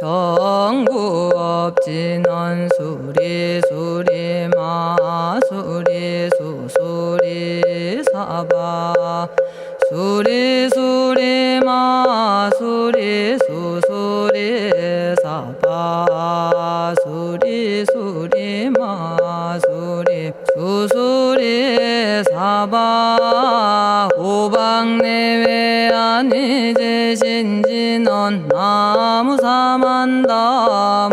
정구업진원 수리수리 마수리 수수리 사바 수리수리 마수리 수수리 사바 수리수리 마수리 수수리 사바 오방내외 아니제신진원 나무사만다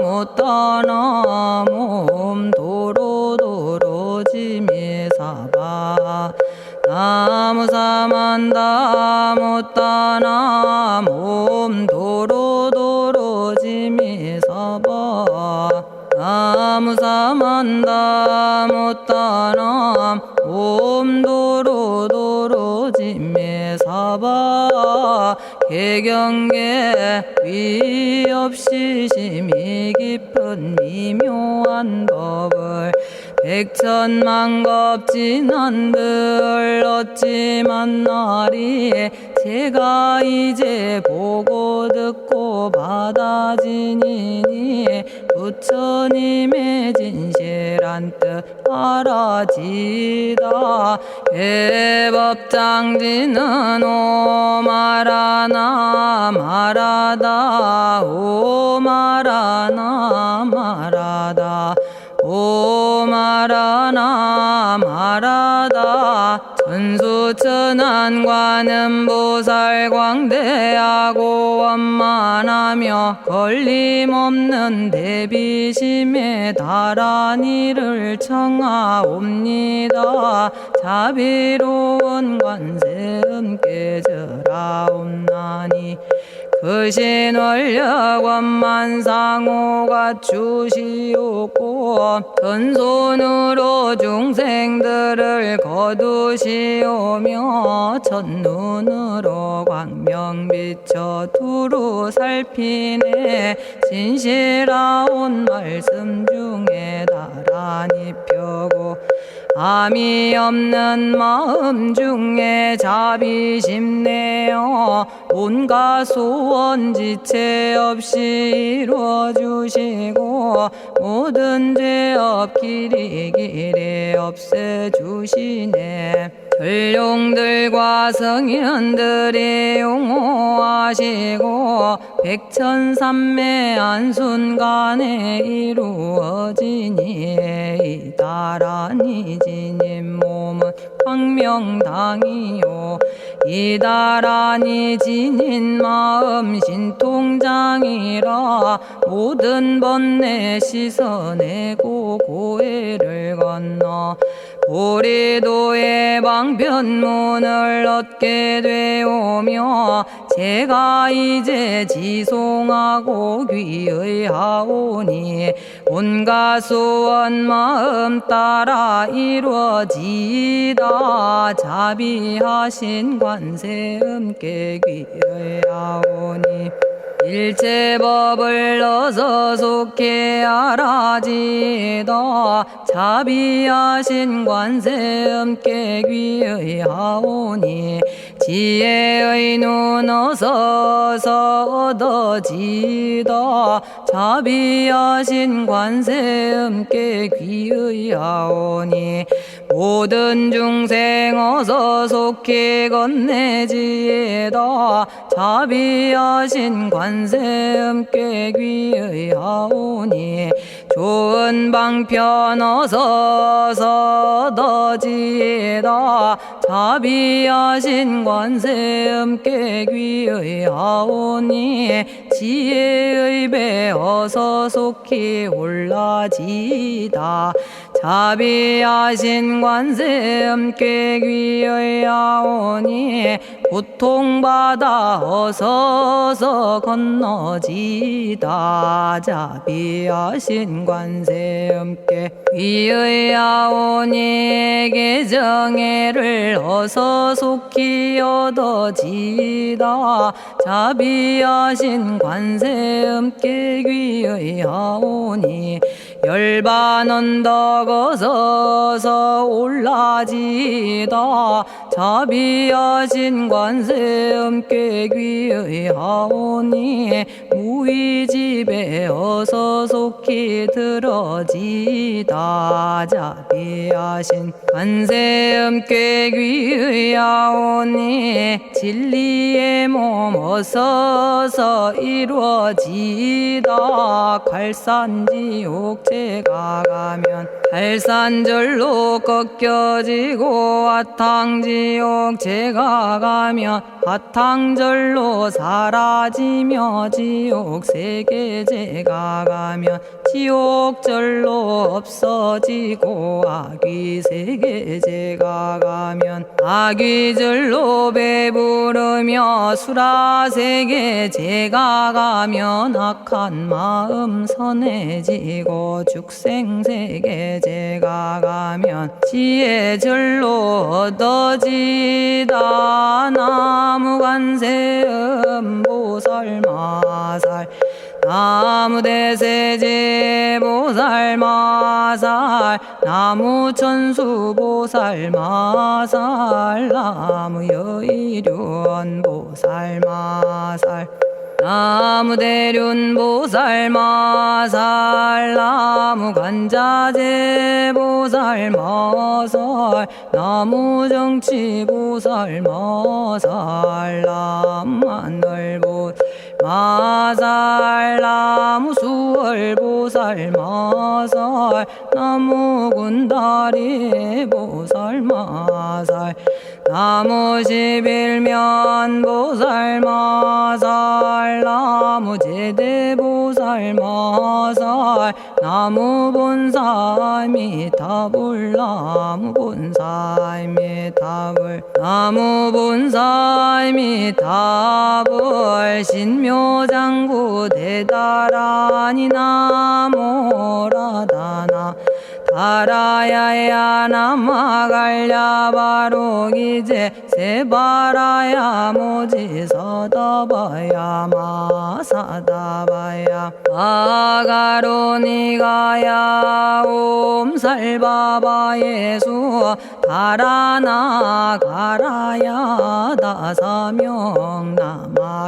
못다나 몸도로도로지미사바 나무사만다 못다나 몸도로도로지미사바 나무사만다 못다나 몸도로도로지미사바 개경계 위없이 심히 깊은 미묘한 법을 백천만겁진한들 어찌 만나리 제가 이제 보고 듣고 받아지니니 부처님의 진실한 뜻 알아지다 해법장지는 오마라나 말하다 오마라나 말하다 오마라나 말하다 천수천안관음보살 광대하고 원만하며 걸림없는 대비심에 달한 이를 청하옵니다. 자비로운 관세음께 절하옵나니 그신원력 원만상호가 주시옵고 전손으로 중생들을 거두시오며 첫눈으로 광명 비춰 두루 살피네 진실하온 말씀 중에 나란히 펴고 암이 없는 마음 중에 자비심 내어 온갖 소원 지체 없이 이루어주시고 모든 죄업 길이 없애주시네. 전룡들과 성현들이 용호하시고 백천삼매 한순간에 이루어지니 이다라니 지님 몸은 광명당이요 이다라니 지닌 마음 신통장이라 모든 번뇌 씻어내고 고해를 건너 보리도의 방편문을 얻게 되오며 제가 이제 지송하고 귀의하오니 온갖 소원 마음 따라 이루어지다 자비하신 관세음께 귀의하오니 일체법을 어서 속히 알아지다 자비하신 관세음께 귀의하오니 지혜의 눈 어서 얻어지다 자비하신 관세음께 귀의하오니 모든 중생 어서 속히 건네지다 자비하신 관세음께 귀의하오니 좋은 방편 어서 얻어지다 자비하신 관세음께 귀의하오니 지혜의 배 어서 속히 올라지다 자비하신 관세음께 귀의하오니 고통받아 어서 건너지다 자비하신 관세음께 귀의하오니 개정애를 어서 속히 얻어지다 자비하신 관세음께 귀의하오니 열반 언덕 어서 올라지다 자비하신 관세음깨귀의 하오니 무의집에 어서 속히 들어지다. 자비하신 관세음깨귀의 하오니 진리의 몸 어서서 이루어지다. 갈산지옥 제가 가면 갈산절로 꺾여지고 화탕지옥 제가 가면 화탕절로 사라지며 지옥세계 제가 가면 지옥절로 없어지고 아귀세계 제가 가면 아귀절로 배부르며 수라세계 제가 가면 악한 마음 선해지고 죽생세계 제가 가면 지혜절로 얻어지다. 나무관세음 보살마살 나무대세제 보살마살 나무천수 보살마살 나무여의륜 보살마살 나무대륜 보살마살 나무간자재 보살마살 나무정치 보살마살 나무하늘보 마살 나무수월 보살마살 나무군다리 보살마살 나무십일면 보살마살 나무제대 보살마살 나무본사미타불 나무본사미타불 나무본사미타불 신묘장구 대다라니 나모라다나 다라야야 남아갈야바로기제 세바라야 모지서다바야 마사다바야 아가로니가야 옴살바바 예수 다라나 가라야 다사명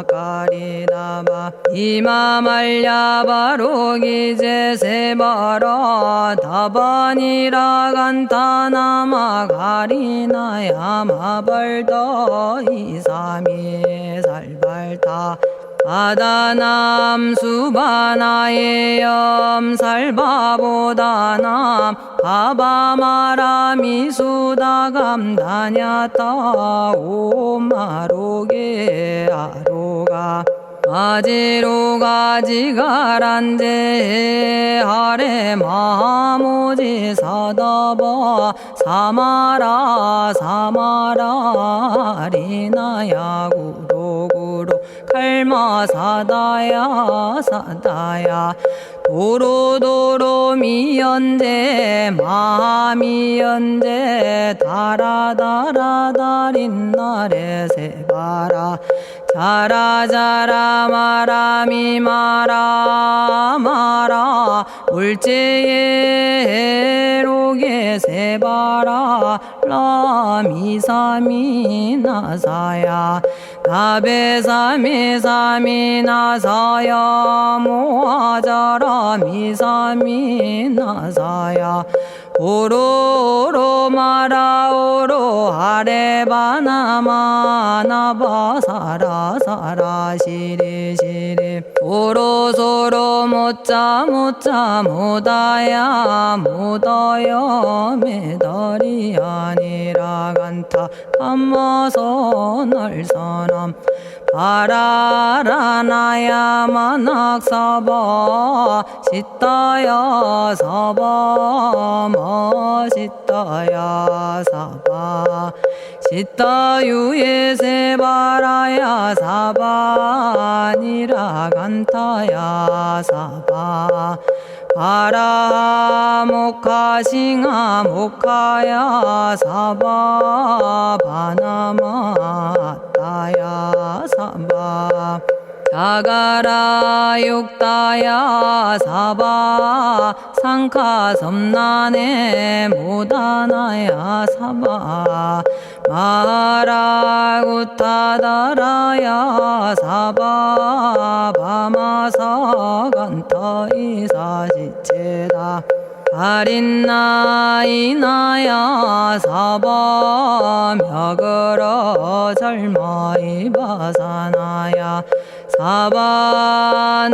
나마가리다바 이마말야바로기제 세바라 다바니라 간타나마 가리나야 마발더 이사미 살발타 바다남 수바나의 염살바보다남 바바마라미 수다감다냐타 오마로게 아로가 아지로가지가란제 아래 마모지 사다바 사마라 사마라 리나야 구로구로 칼마 사다야 사다야 도로도로 미연제 마미연제 다라다라다린나레 세바라 자라자라 마라미 마라 마라 울제에 로게 세바라 라미사미 나사야 나베사미사미 나사야 모아자라 미사미 나사야 오로로 마라오로 아레바나마 나바사라 사라 시리 시리 오로소로 못자 못자 못다야 못다야 메달이 아니라 간타 담마서 날사람 바라라나야 만학사바 시타야 사바 마시타야 사바 시타유에 세바라야 사바니라 간타야 사바 바라 모카싱아 모카야 사바 바나마 따야 사바 자가라 육다야 사바 상카 섬나네 모다나야 사바 마라구타다라야 사바 바마사간타 이사시체다 아린나이나야 사바 며그러 절마이바사나야 사바나모라다나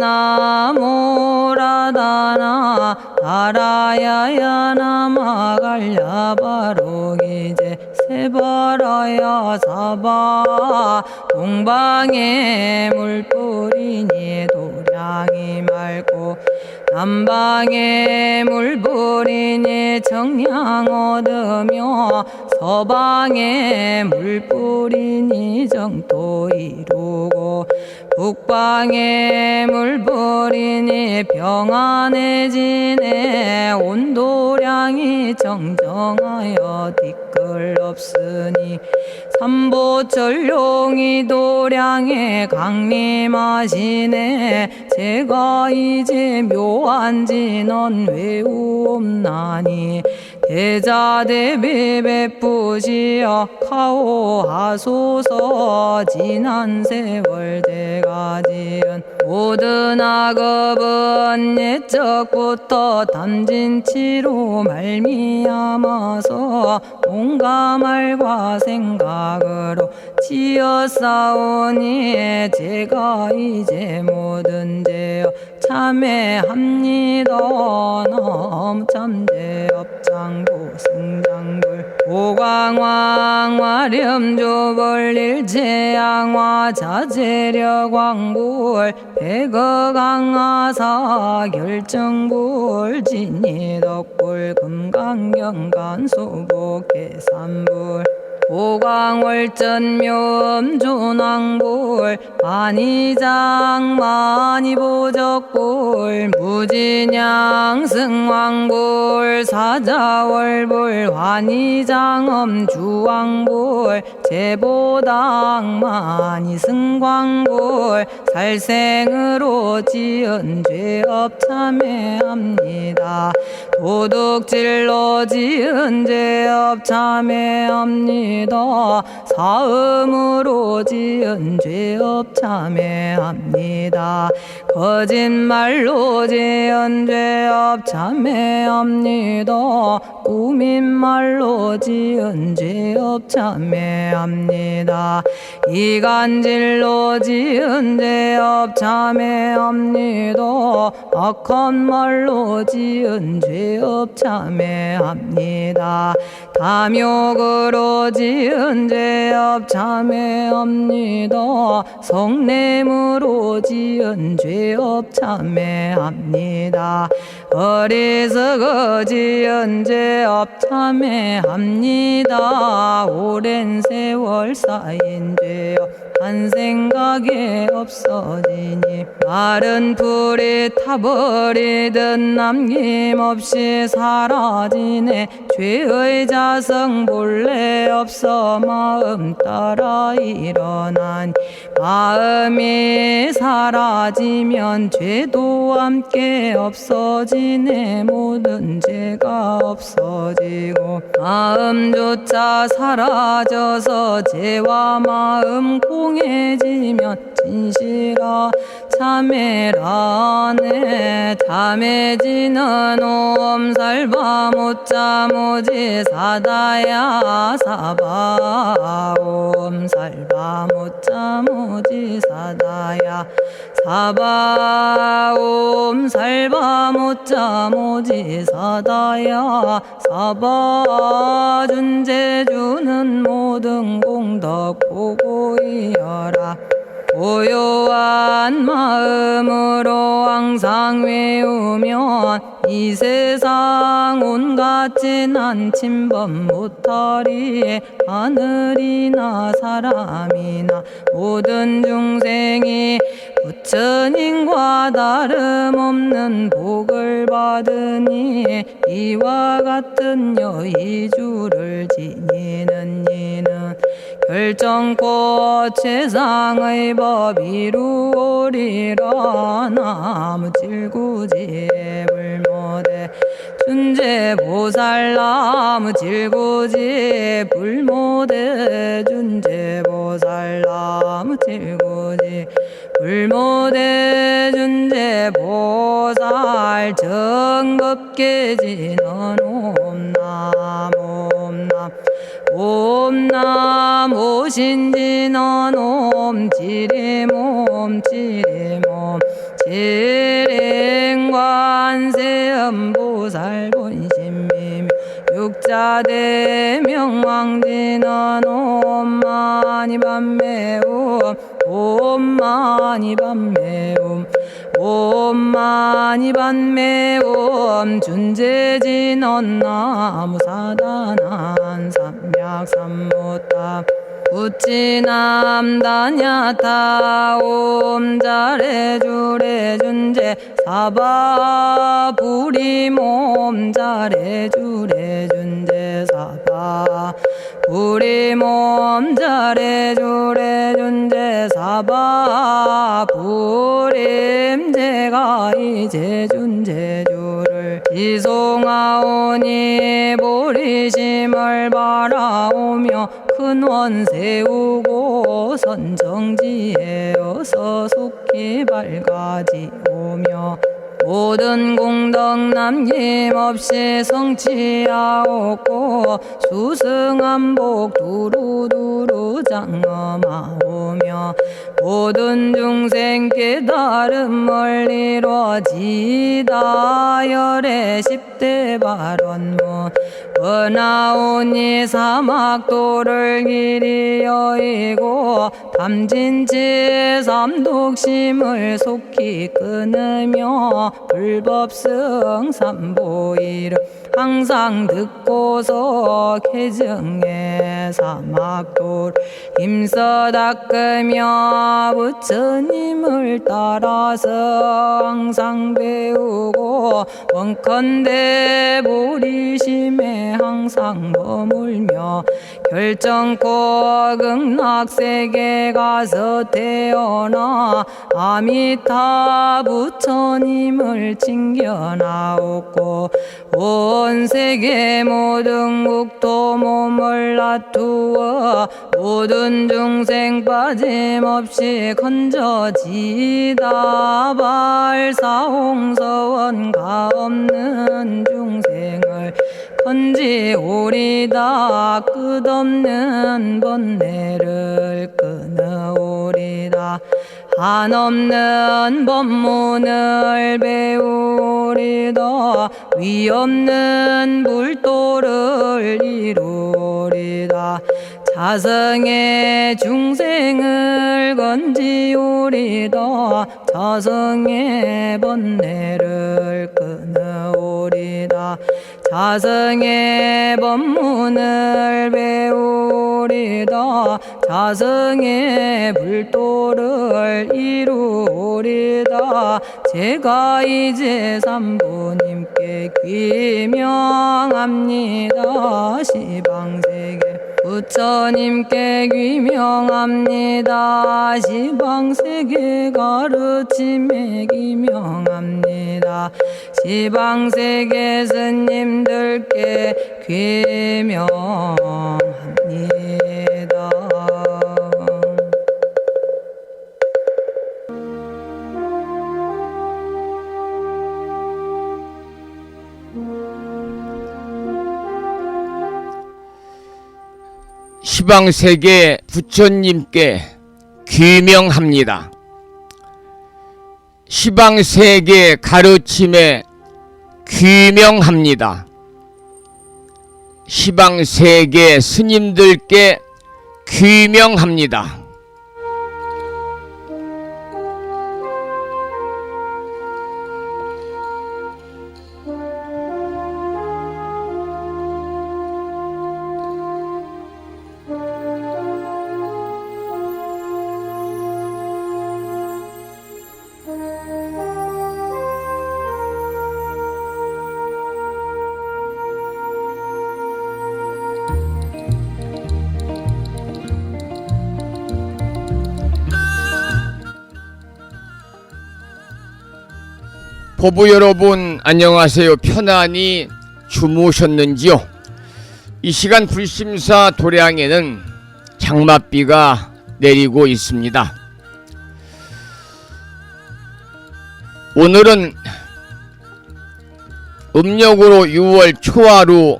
다라야야 나마갈야바로기제 세바라야 사바 동방에 물뿌리니 도량이 맑고 남방에 물뿌리니 정량 얻으며 서방에 물뿌리니 정토 이루고 북방에 물뿌리니 평안해지네 온도량이 정정하여 뒤끌 없으니 삼보철룡이 도량에 강림하시네 제가 이제 묘한지 넌 외우옵나니 대자대비 베푸시어 카오하소서 지난 세월 제가 지은 모든 악업은 옛적부터 담진치로 말미암아서 온갖 말과 생각으로 지었사오니 제가 이제 모든 죄여 참회합니다. 너무 참죄업장부 승장불 오광왕 화렴조벌 일제양화 자재력왕불 백어강하사 결정불 진이덕불 금강경간소복 계산불 오광월전묘음존왕불 만이장 만이보적불 무진양승왕불 사자월불 환희장엄 주왕불 제보당 만이승광불 살생으로 지은 죄업 참회합니다. 도둑질로 지은 죄업 참회합니다. 사음으로 지은 죄업 참회합니다. 거짓말로 지은 죄업 참회합니다. 꾸민말로 지은 죄업 참회합니다. 이간질로 지은 죄업 참회합니다. 악한 말로 지은 죄업 참회합니다. 탐욕으로 지은 죄업 참회합니다. 성냄으로 지은 죄업 참회합니다. 어리석어 지은 죄업 참회합니다. 오랜 세월 쌓인 죄업 한 생각에 없어지니 마른 풀이 타버리듯 남김없이 사라지네. 죄의 자성 본래 없어 마음 따라 일어나니 마음이 사라지면 죄도 함께 없어지네. 모든 죄가 없어지고 마음조차 사라져서 죄와 마음 공해지면 진실아 참회라네. 참해지는 옴살바 못자모지 사다야 사바 옴살바 못자모지 사다야 사바 옴살바 못자모지 사다야 사바 준재주는 모든 공덕 보고이여라. 고요한 마음으로 항상 외우면 이 세상 온갖 재난 침범 못하리. 하늘이나 사람이나 모든 중생이 부처님과 다름없는 복을 받으니 이와 같은 여의주를 지니는 이는 결정코 최상의 법 이루오리라. 나무질구지불모대 준제보살나무 질고지 불모대 준제보살나무 질고지 불모대 준제보살 정법계지는 옴남 옴남 옴남 오신지는 옴지리몸 지리몸 지랭관세음보살 본심미묘 육자대명왕지는 옴마니밤매옴 옴마니밤매옴 옴마니밤매옴 준제진언 나무사단한 삼약삼무타 우치남다냐타 옴자레주레 준제 사바 부리몸 자레주레 준제 사바 부리몸 자레주레 준제 사바 부림 제가 이제 준제주를 지송하오니 보리심을 바라오며 큰 원 세우고 선정지에 어서 속히 밝아지오며 모든 공덕 남김없이 성취하옵고 수승한복 두루두루 장엄하오며 모든 중생 깨달음을 이루어지다 열의 10대 발원문 은하오니 사막도를 길이 여의고 담진치 삼독심을 속히 끊으며 불법승 삼보이를 항상 듣고서 개정해 사막도를 힘써 닦으며 부처님을 따라서 항상 배우고 원컨대 보리심에 항상 머물며 결정코 극락세계 가서 태어나 아미타 부처님을 칭견하옵고 온 세계 모든 국토 몸을 놔두어 모든 중생 빠짐없이 건져지다 발사홍서원가 없는 중생을 건지오리다 끝없는 번뇌를 끊어오리다 한없는 법문을 배우리다 위없는 불도를 이루리다 자성의 중생을 건지오리다 자성의 번뇌를 끊어오리다 자성의 법문을 배우리다 자성의 불도를 이루리다 제가 이제 삼부님께 귀명합니다 시방세계 부처님께 귀명합니다 시방세계 가르침에 귀명합니다 시방세계 스님들께 귀명합니다. 시방세계 부처님께 귀명합니다. 시방세계 가르침에 귀명합니다. 시방세계 스님들께 귀명합니다. 보부 여러분 안녕하세요. 편안히 주무셨는지요? 이 시간 불심사 도량에는 장맛비가 내리고 있습니다. 오늘은 음력으로 6월 초하루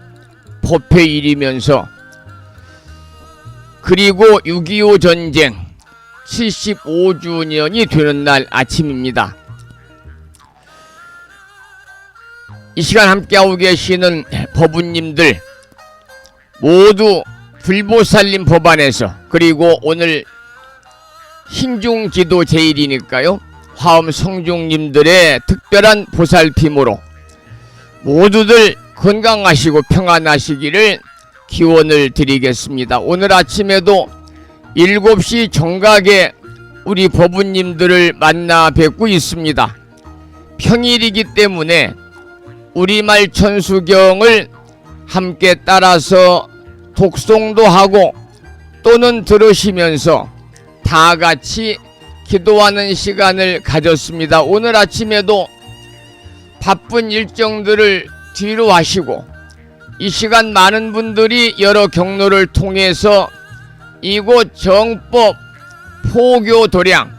법회일이면서 그리고 6.25 전쟁 75주년이 되는 날 아침입니다. 이 시간 함께하고 계시는 법우님들 모두 불보살님 법안에서, 그리고 오늘 신중지도 제일이니까요, 화엄 성중님들의 특별한 보살핌으로 모두들 건강하시고 평안하시기를 기원을 드리겠습니다. 오늘 아침에도 7시 정각에 우리 법우님들을 만나 뵙고 있습니다. 평일이기 때문에 우리말 천수경을 함께 따라서 독송도 하고 또는 들으시면서 다 같이 기도하는 시간을 가졌습니다. 오늘 아침에도 바쁜 일정들을 뒤로 하시고 이 시간 많은 분들이 여러 경로를 통해서 이곳 정법 포교 도량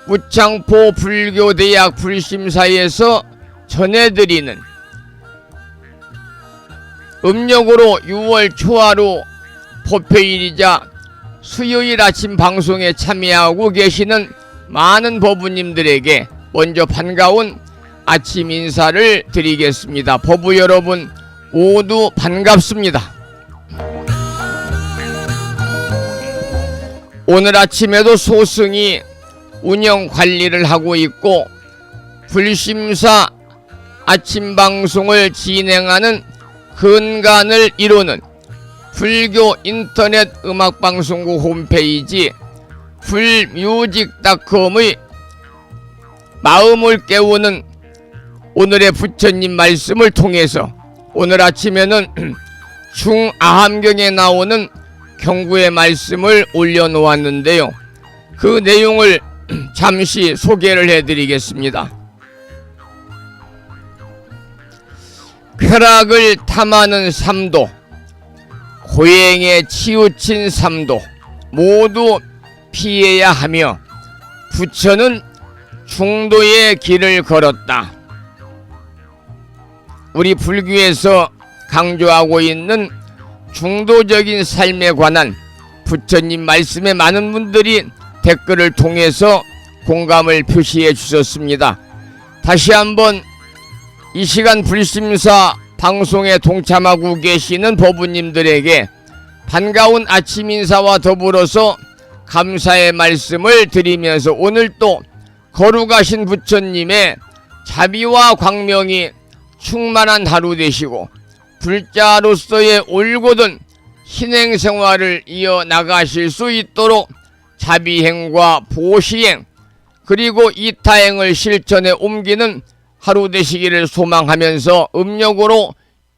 무창포 불교대학 불심사에서 전해드리는 음력으로 6월 초하루 법회일이자 수요일 아침 방송에 참여하고 계시는 많은 법우님들에게 먼저 반가운 아침 인사를 드리겠습니다. 법우 여러분 모두 반갑습니다. 오늘 아침에도 소승이 운영 관리를 하고 있고 불심사 아침 방송을 진행하는 근간을 이루는 불교 인터넷 음악방송국 홈페이지 불뮤직닷컴의 마음을 깨우는 오늘의 부처님 말씀을 통해서 오늘 아침에는 중아함경에 나오는 경구의 말씀을 올려놓았는데요. 그 내용을 잠시 소개를 해드리겠습니다. 쾌락을 탐하는 삼도, 고행에 치우친 삼도 모두 피해야 하며 부처는 중도의 길을 걸었다. 우리 불교에서 강조하고 있는 중도적인 삶에 관한 부처님 말씀에 많은 분들이 댓글을 통해서 공감을 표시해 주셨습니다. 다시 한번 이 시간 불심사 방송에 동참하고 계시는 법우님들에게 반가운 아침 인사와 더불어서 감사의 말씀을 드리면서 오늘 또 거룩하신 부처님의 자비와 광명이 충만한 하루 되시고 불자로서의 올곧은 신행생활을 이어나가실 수 있도록 자비행과 보시행 그리고 이타행을 실천에 옮기는 하루 되시기를 소망하면서 음력으로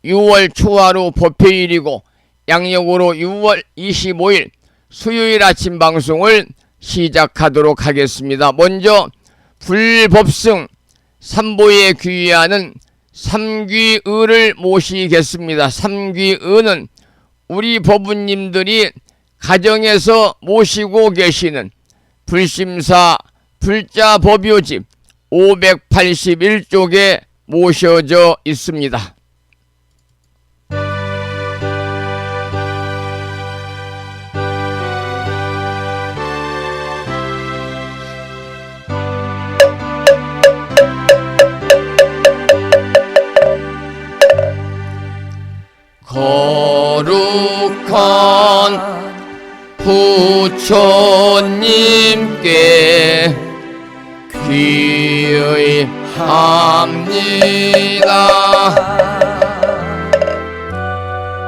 6월 초하루 법회일이고 양력으로 6월 25일 수요일 아침 방송을 시작하도록 하겠습니다. 먼저 불법승 삼보에 귀의하는 삼귀의를 모시겠습니다. 삼귀의는 우리 법우님들이 가정에서 모시고 계시는 불심사 불자법요집 581쪽에 모셔져 있습니다. 거룩한 부처님께 귀의합니다.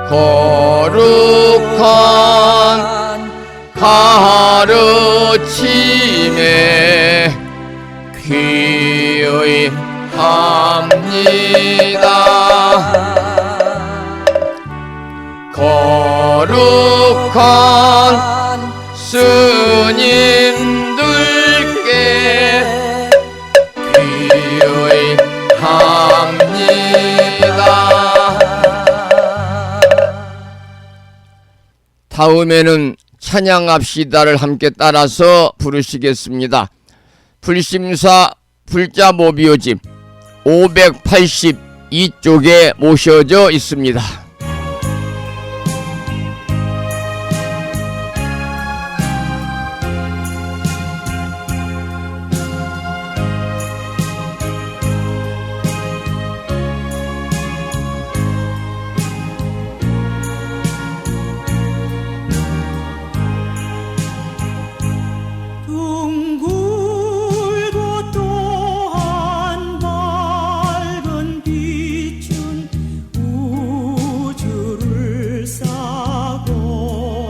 거룩한 가르침에 귀의합니다. 거룩한 스님들께 귀의합니다. 다음에는 찬양합시다를 함께 따라서 부르시겠습니다. 불심사 불자모비오집 582쪽에 모셔져 있습니다. 둥글고 또한 밝은 빛은 우주를 싸고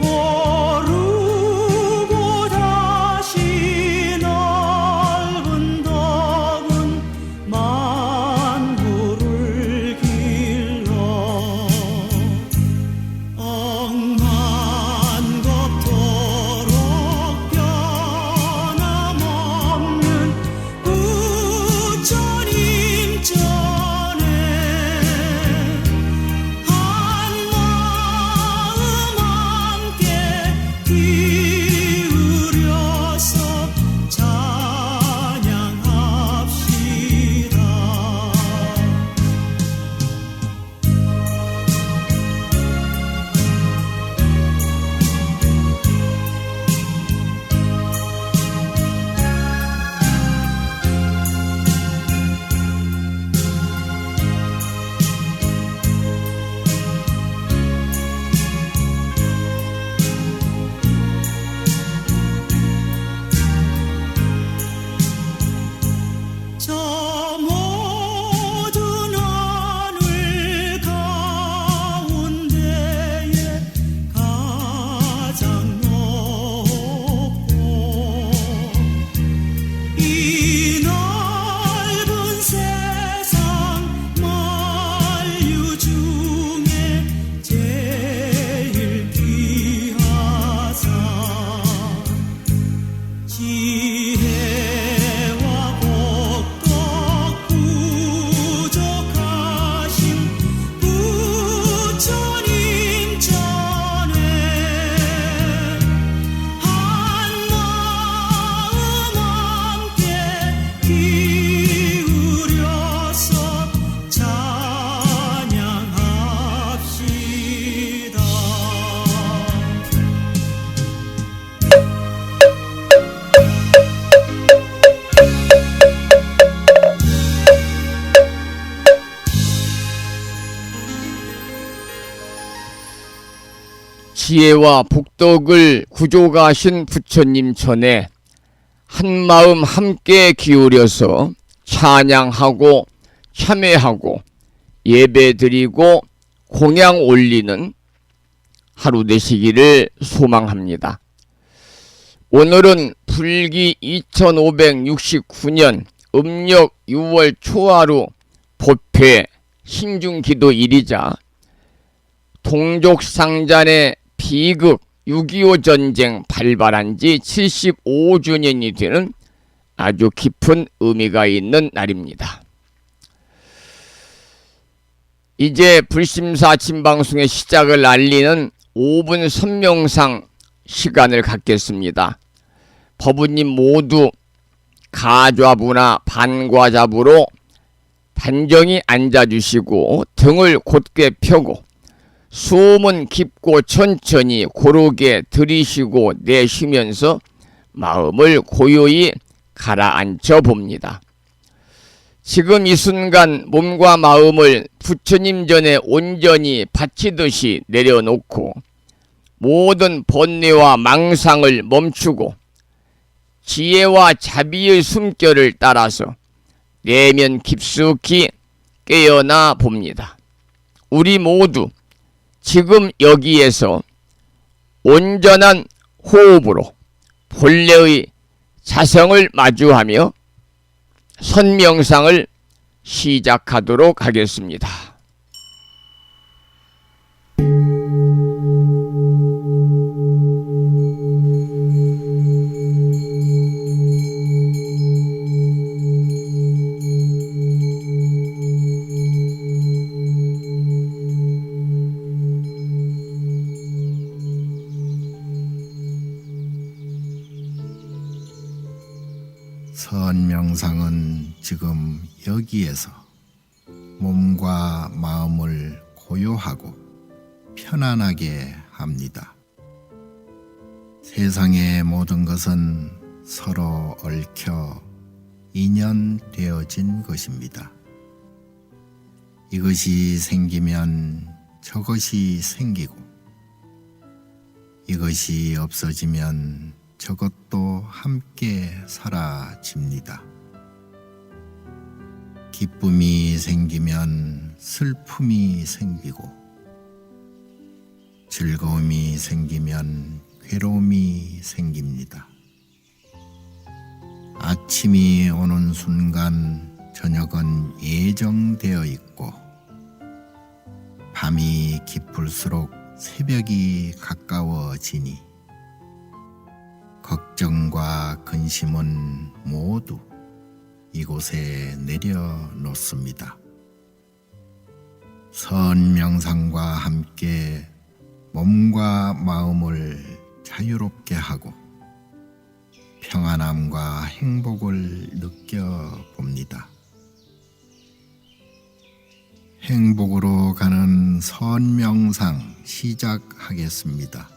오르고 다시 넓은 덕은 만물을 길러 억만겁도록 변함없는 부처님 전에 한마음 함께 기울여서 찬양합시다. 저 모든 하늘 가운데에 가장 높고 이 넓은 세상 만유 중에 제일 귀하사 지혜와 복덕 부족하신 부처님 전에 한마음 함께 기울여서 찬양합시다. 지혜와 복덕을 구족하신 부처님 전에 한마음 함께 기울여서 찬양하고 참회하고 예배드리고 공양 올리는 하루 되시기를 소망합니다. 오늘은 불기 2569년 음력 6월 초하루 법회 신중기도일이자 동족상잔의 비극 6.25 전쟁 발발한 지 75주년이 되는 아주 깊은 의미가 있는 날입니다. 이제 불심사 아침 방송의 시작을 알리는 5분 선명상 시간을 갖겠습니다. 법우님 모두 가좌부나 반과좌부로 단정히 앉아주시고 등을 곧게 펴고 숨은 깊고 천천히 고르게 들이쉬고 내쉬면서 마음을 고요히 가라앉혀 봅니다. 지금 이 순간 몸과 마음을 부처님 전에 온전히 바치듯이 내려놓고 모든 번뇌와 망상을 멈추고 지혜와 자비의 숨결을 따라서 내면 깊숙이 깨어나 봅니다. 우리 모두 지금 여기에서 온전한 호흡으로 본래의 자성을 마주하며 선명상을 시작하도록 하겠습니다. 선명상은 지금 여기에서 몸과 마음을 고요하고 편안하게 합니다. 세상의 모든 것은 서로 얽혀 인연되어진 것입니다. 이것이 생기면 저것이 생기고, 이것이 없어지면 저것도 함께 사라집니다. 기쁨이 생기면 슬픔이 생기고, 즐거움이 생기면 괴로움이 생깁니다. 아침이 오는 순간 저녁은 예정되어 있고, 밤이 깊을수록 새벽이 가까워지니 걱정과 근심은 모두 이곳에 내려놓습니다. 선명상과 함께 몸과 마음을 자유롭게 하고 평안함과 행복을 느껴봅니다. 행복으로 가는 선명상 시작하겠습니다.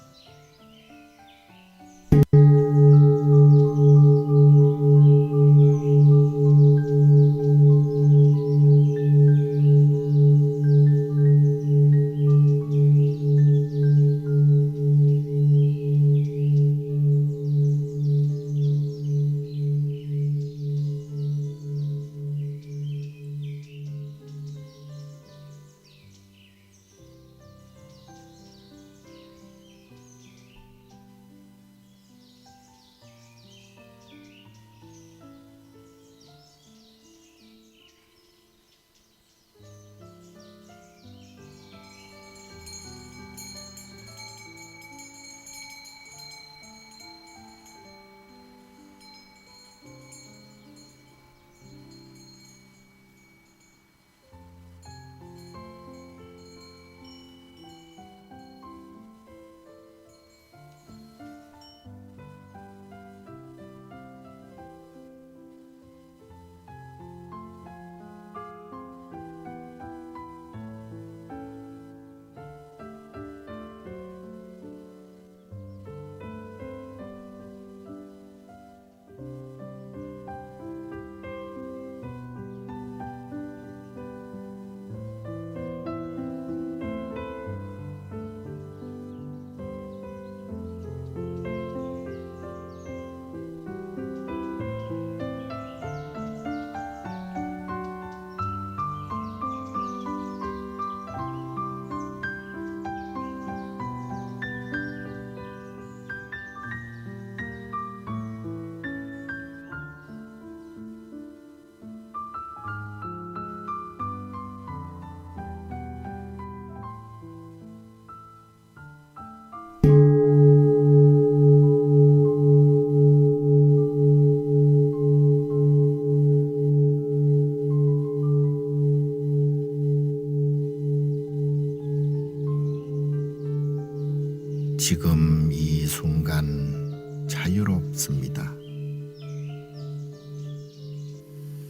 지금 이 순간 자유롭습니다.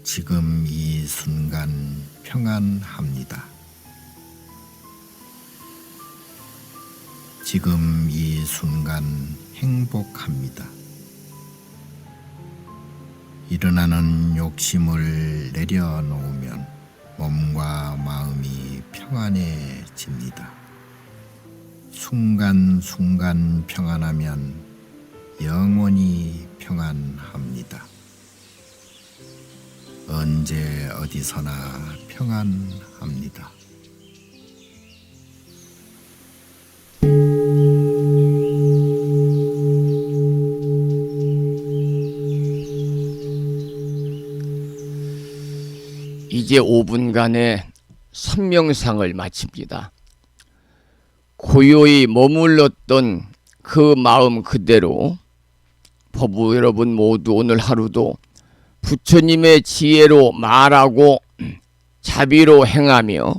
지금 이 순간 평안합니다. 지금 이 순간 행복합니다. 일어나는 욕심을 내려놓으면 몸과 마음이 평안해집니다. 순간순간 평안하면 영원히 평안합니다. 언제 어디서나 평안합니다. 이제 5분간의 선명상을 마칩니다. 고요히 머물렀던 그 마음 그대로 법우 여러분 모두 오늘 하루도 부처님의 지혜로 말하고 자비로 행하며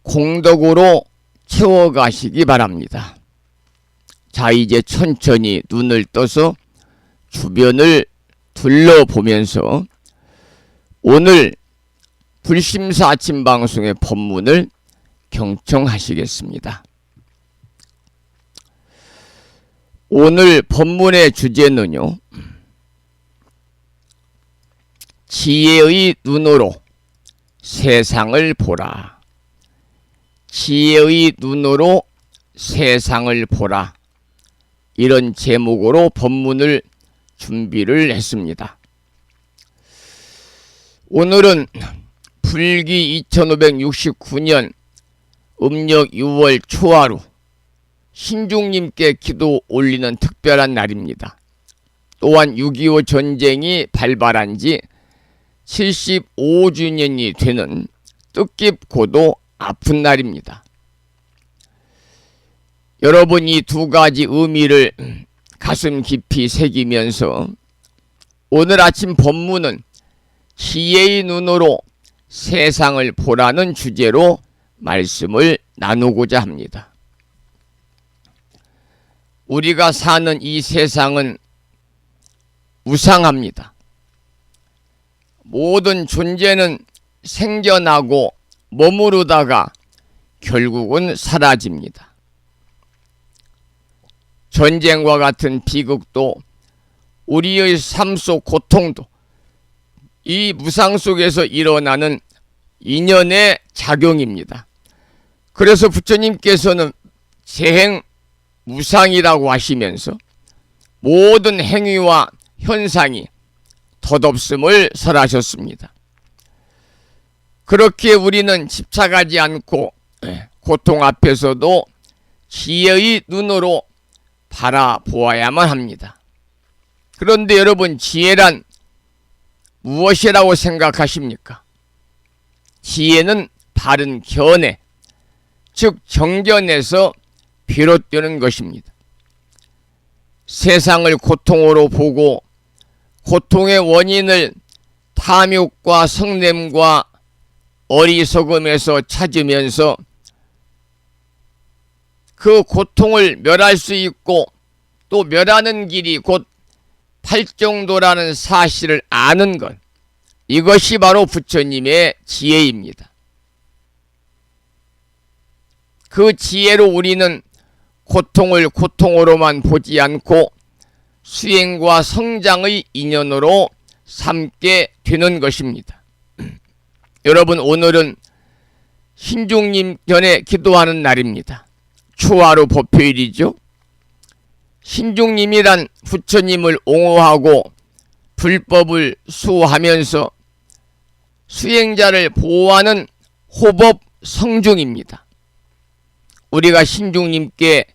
공덕으로 채워가시기 바랍니다. 자, 이제 천천히 눈을 떠서 주변을 둘러보면서 오늘 불심사 아침 방송의 법문을 경청하시겠습니다. 오늘 법문의 주제는요, 지혜의 눈으로 세상을 보라. 지혜의 눈으로 세상을 보라. 이런 제목으로 법문을 준비를 했습니다. 오늘은 불기 2569년 음력 6월 초하루 신중님께 기도 올리는 특별한 날입니다. 또한 6.25 전쟁이 발발한 지 75주년이 되는 뜻깊고도 아픈 날입니다. 여러분, 이 두 가지 의미를 가슴 깊이 새기면서 오늘 아침 법문은 지혜의 눈으로 세상을 보라는 주제로 말씀을 나누고자 합니다. 우리가 사는 이 세상은 무상합니다. 모든 존재는 생겨나고 머무르다가 결국은 사라집니다. 전쟁과 같은 비극도 우리의 삶 속 고통도 이 무상 속에서 일어나는 인연의 작용입니다. 그래서 부처님께서는 재행 무상이라고 하시면서 모든 행위와 현상이 덧없음을 설하셨습니다. 그렇게 우리는 집착하지 않고 고통 앞에서도 지혜의 눈으로 바라보아야만 합니다. 그런데 여러분, 지혜란 무엇이라고 생각하십니까? 지혜는 바른 견해, 즉 정견에서 비롯되는 것입니다. 세상을 고통으로 보고 고통의 원인을 탐욕과 성냄과 어리석음에서 찾으면서 그 고통을 멸할 수 있고 또 멸하는 길이 곧 팔정도라는 사실을 아는 것, 이것이 바로 부처님의 지혜입니다. 그 지혜로 우리는 고통을 고통으로만 보지 않고 수행과 성장의 인연으로 삼게 되는 것입니다. 여러분, 오늘은 신중님 전에 기도하는 날입니다. 초하루 법회일이죠. 신중님이란 부처님을 옹호하고 불법을 수호하면서 수행자를 보호하는 호법 성중입니다. 우리가 신중님께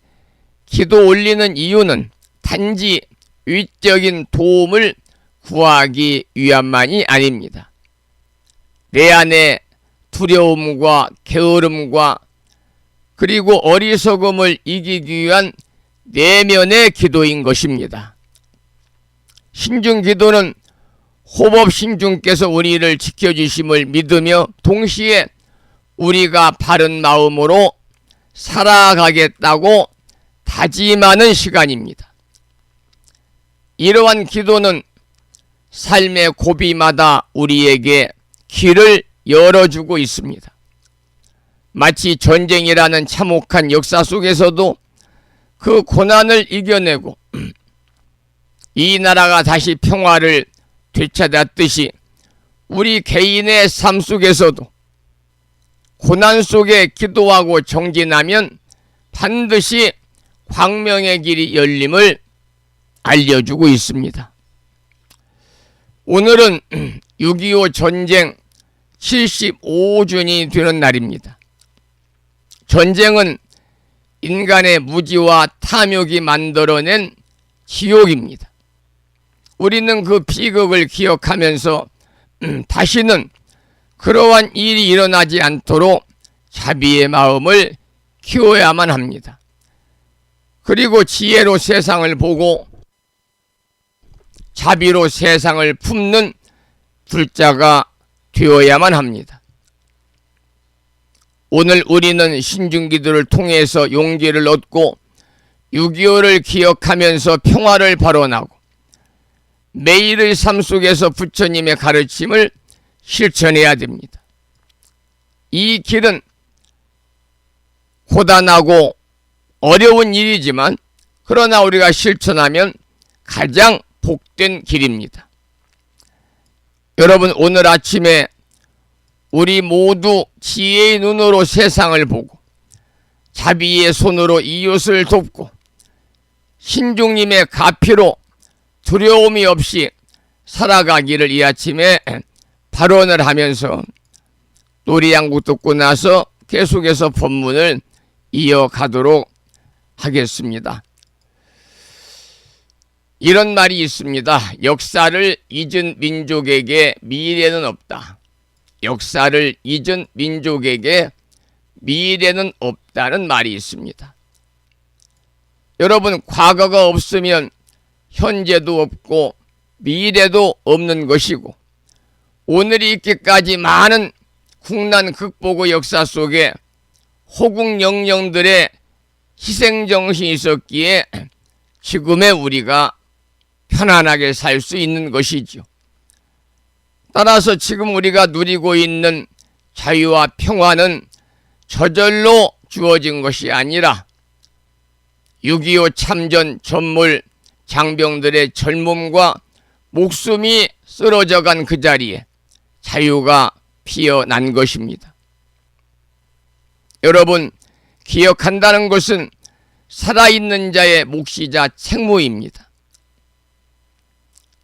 기도 올리는 이유는 단지 위적인 도움을 구하기 위함만이 아닙니다. 내 안에 두려움과 게으름과 그리고 어리석음을 이기기 위한 내면의 기도인 것입니다. 신중 기도는 호법 신중께서 우리를 지켜주심을 믿으며 동시에 우리가 바른 마음으로 살아가겠다고 다짐하는 시간입니다. 이러한 기도는 삶의 고비마다 우리에게 길을 열어주고 있습니다. 마치 전쟁이라는 참혹한 역사 속에서도 그 고난을 이겨내고 이 나라가 다시 평화를 되찾았듯이 우리 개인의 삶 속에서도 고난 속에 기도하고 정진하면 반드시 광명의 길이 열림을 알려주고 있습니다. 오늘은 6.25 전쟁 75주년이 되는 날입니다. 전쟁은 인간의 무지와 탐욕이 만들어낸 지옥입니다. 우리는 그 비극을 기억하면서 다시는 그러한 일이 일어나지 않도록 자비의 마음을 키워야만 합니다. 그리고 지혜로 세상을 보고 자비로 세상을 품는 불자가 되어야만 합니다. 오늘 우리는 신중기도를 통해서 용기를 얻고 6.25를 기억하면서 평화를 발언하고 매일의 삶 속에서 부처님의 가르침을 실천해야 됩니다. 이 길은 고단하고 어려운 일이지만 그러나 우리가 실천하면 가장 복된 길입니다. 여러분, 오늘 아침에 우리 모두 지혜의 눈으로 세상을 보고 자비의 손으로 이웃을 돕고 신중님의 가피로 두려움이 없이 살아가기를 이 아침에 발언을 하면서 노래양국 듣고 나서 계속해서 법문을 이어가도록 하겠습니다. 이런 말이 있습니다. 역사를 잊은 민족에게 미래는 없다. 역사를 잊은 민족에게 미래는 없다는 말이 있습니다. 여러분, 과거가 없으면 현재도 없고 미래도 없는 것이고 오늘이 있기까지 많은 국난 극복의 역사 속에 호국 영령들의 희생정신이 있었기에 지금의 우리가 편안하게 살 수 있는 것이죠. 따라서 지금 우리가 누리고 있는 자유와 평화는 저절로 주어진 것이 아니라 6.25 참전 전몰 장병들의 젊음과 목숨이 쓰러져 간 그 자리에 자유가 피어난 것입니다. 여러분, 기억한다는 것은 살아있는 자의 몫이자 책무입니다.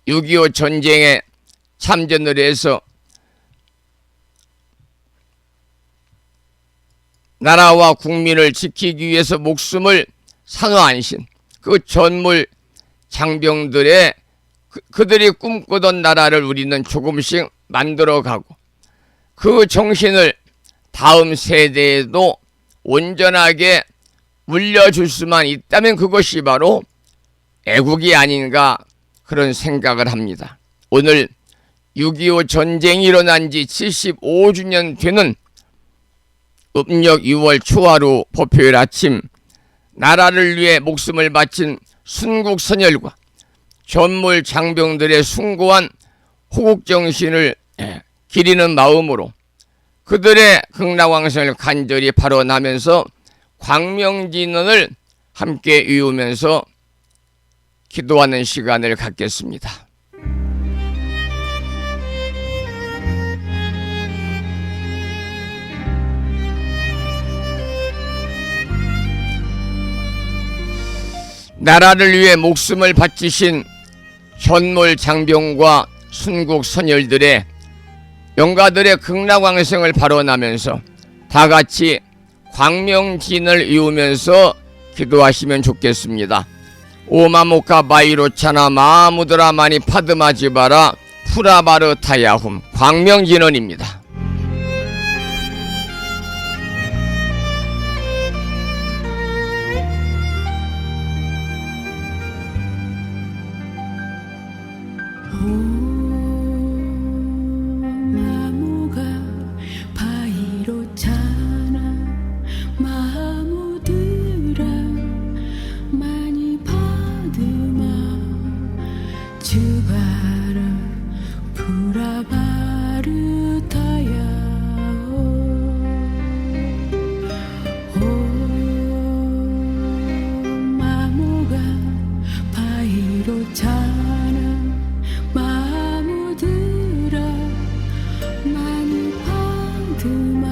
6.25 전쟁에 참전을 해서 나라와 국민을 지키기 위해서 목숨을 산화하신 그 전몰 장병들의 그들이 꿈꾸던 나라를 우리는 조금씩 만들어가고 그 정신을 다음 세대에도 온전하게 물려줄 수만 있다면 그것이 바로 애국이 아닌가 그런 생각을 합니다. 오늘 6.25 전쟁이 일어난 지 75주년 되는 음력 6월 초하루 법요일 아침 나라를 위해 목숨을 바친 순국선열과 전몰 장병들의 숭고한 호국정신을 기리는 마음으로 그들의 극락왕성을 간절히 발언하면서 광명진언을 함께 외우면서 기도하는 시간을 갖겠습니다. 나라를 위해 목숨을 바치신 전몰 장병과 순국 선열들의 영가들의 극락왕성을 발언하면서 다같이 광명진을 외우면서 기도하시면 좋겠습니다. 오마모카 바이로차나 마무드라 마니 파드마지바라 푸라바르 타야훔. 광명진언입니다. 나무가 바이로차나 마무드라 많이 받으마 주바라 푸라바르타야 마무가 바이로차나 마무드라 많이 받으마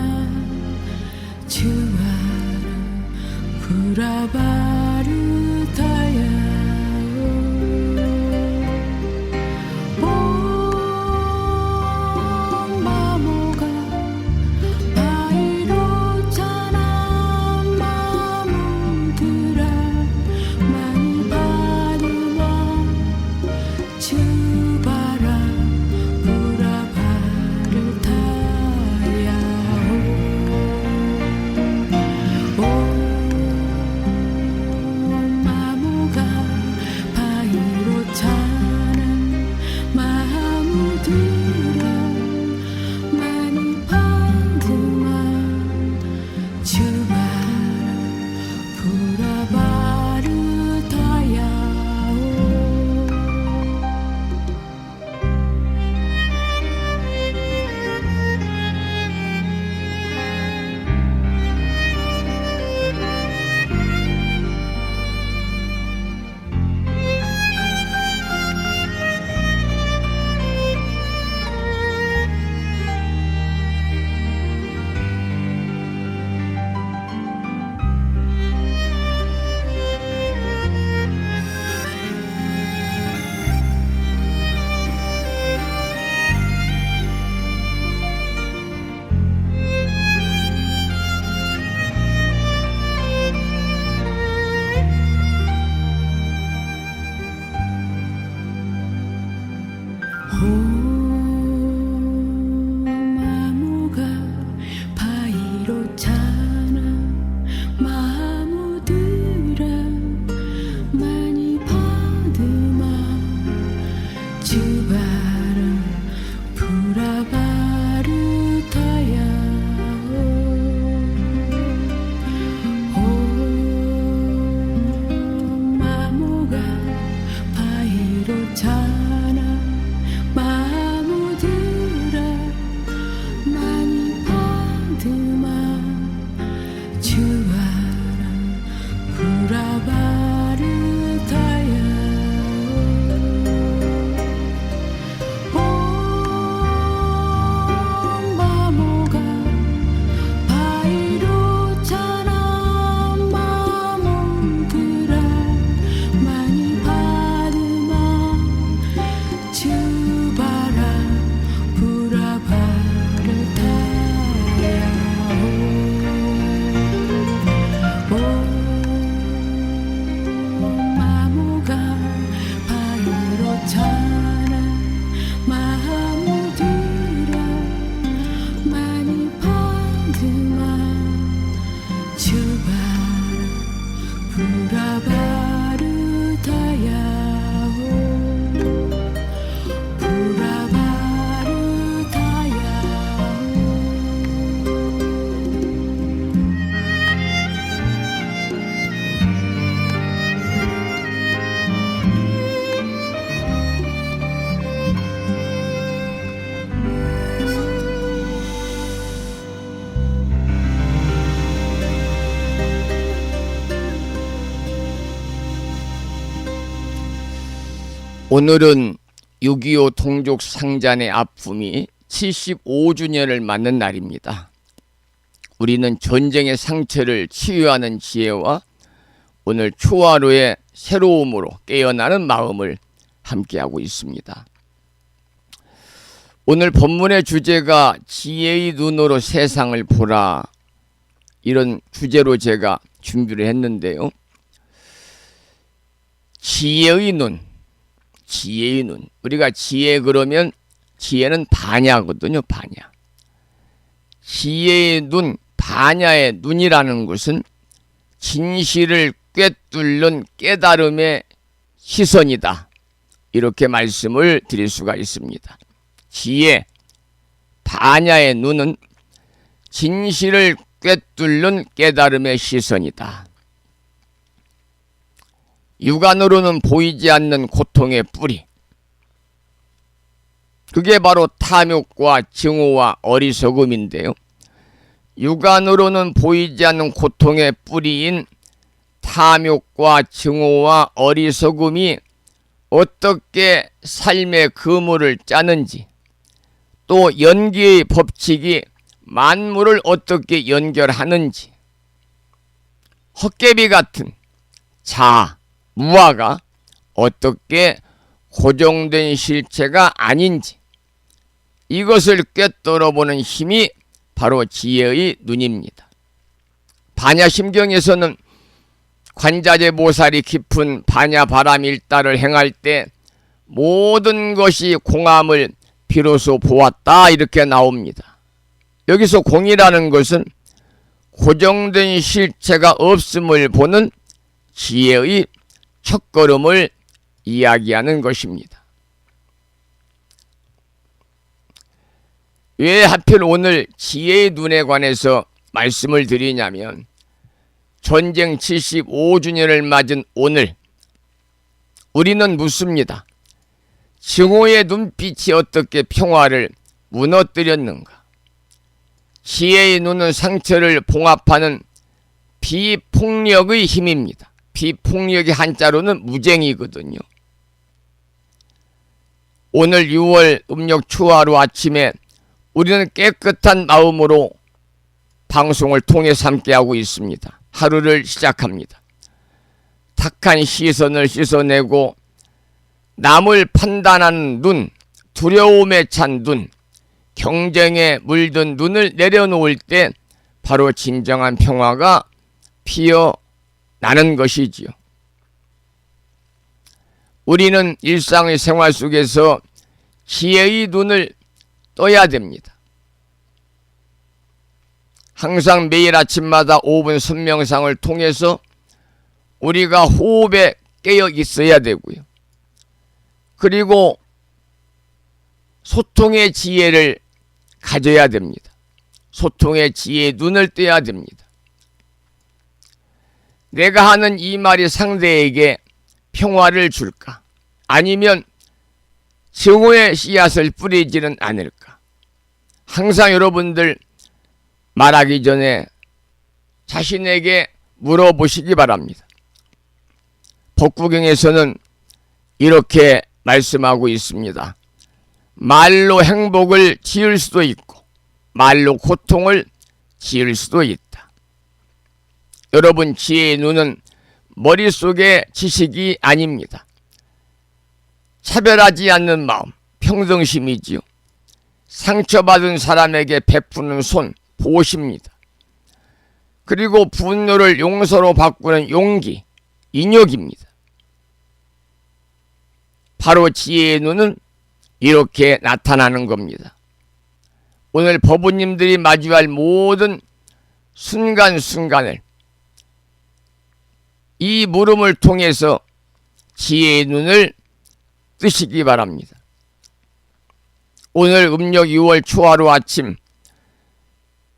주와라 푸라바르타야 마모가 바이로차나 마무드라 많이 받으마 주바라 푸라바르타야 padma juaran puravartaya om bamoga 바이로차나 마몽그라 많이 받으마 주바라 부라바르타야 오 마모가 바이로차나 마모드라 많이 받으마 주바라 부라바르타야 부라바르타야 오늘은 6.25 동족 상잔의 아픔이 75주년을 맞는 날입니다. 우리는 전쟁의 상처를 치유하는 지혜와 오늘 초하루의 새로움으로 깨어나는 마음을 함께하고 있습니다. 오늘 본문의 주제가 지혜의 눈으로 세상을 보라, 이런 주제로 제가 준비를 했는데요. 지혜의 눈, 지혜의 눈. 우리가 지혜 그러면 지혜는 반야거든요. 반야. 지혜의 눈, 반야의 눈이라는 것은 진실을 꿰뚫는 깨달음의 시선이다, 이렇게 말씀을 드릴 수가 있습니다. 지혜, 반야의 눈은 진실을 꿰뚫는 깨달음의 시선이다. 육안으로는 보이지 않는 고통의 뿌리, 그게 바로 탐욕과 증오와 어리석음인데요. 육안으로는 보이지 않는 고통의 뿌리인 탐욕과 증오와 어리석음이 어떻게 삶의 그물을 짜는지, 또 연기의 법칙이 만물을 어떻게 연결하는지, 헛개비 같은 자아, 무아가 어떻게 고정된 실체가 아닌지, 이것을 꿰뚫어보는 힘이 바로 지혜의 눈입니다. 반야심경에서는 관자재 모살이 깊은 반야바람일다를 행할 때 모든 것이 공함을 비로소 보았다, 이렇게 나옵니다. 여기서 공이라는 것은 고정된 실체가 없음을 보는 지혜의 첫걸음을 이야기하는 것입니다. 왜 하필 오늘 지혜의 눈에 관해서 말씀을 드리냐면, 전쟁 75주년을 맞은 오늘 우리는 묻습니다. 증오의 눈빛이 어떻게 평화를 무너뜨렸는가? 지혜의 눈은 상처를 봉합하는 비폭력의 힘입니다. 비폭력의 한자로는 무쟁이거든요. 오늘 6월 음력 초하루 아침에 우리는 깨끗한 마음으로 방송을 통해서 함께하고 있습니다. 하루를 시작합니다. 탁한 시선을 씻어내고 남을 판단하는 눈, 두려움에 찬 눈, 경쟁에 물든 눈을 내려놓을 때 바로 진정한 평화가 피어나는 것이지요. 우리는 일상의 생활 속에서 지혜의 눈을 떠야 됩니다. 항상 매일 아침마다 5분 선명상을 통해서 우리가 호흡에 깨어 있어야 되고요. 그리고 소통의 지혜를 가져야 됩니다. 소통의 지혜의 눈을 떼야 됩니다. 내가 하는 이 말이 상대에게 평화를 줄까? 아니면 증오의 씨앗을 뿌리지는 않을까? 항상 여러분들 말하기 전에 자신에게 물어보시기 바랍니다. 법구경에서는 이렇게 말씀하고 있습니다. 말로 행복을 지을 수도 있고 말로 고통을 지을 수도 있다. 여러분, 지혜의 눈은 머릿속의 지식이 아닙니다. 차별하지 않는 마음, 평등심이지요. 상처받은 사람에게 베푸는 손, 보시입니다. 그리고 분노를 용서로 바꾸는 용기, 인욕입니다. 바로 지혜의 눈은 이렇게 나타나는 겁니다. 오늘 법부님들이 마주할 모든 순간순간을 이 물음을 통해서 지혜의 눈을 뜨시기 바랍니다. 오늘 음력 6월 초하루 아침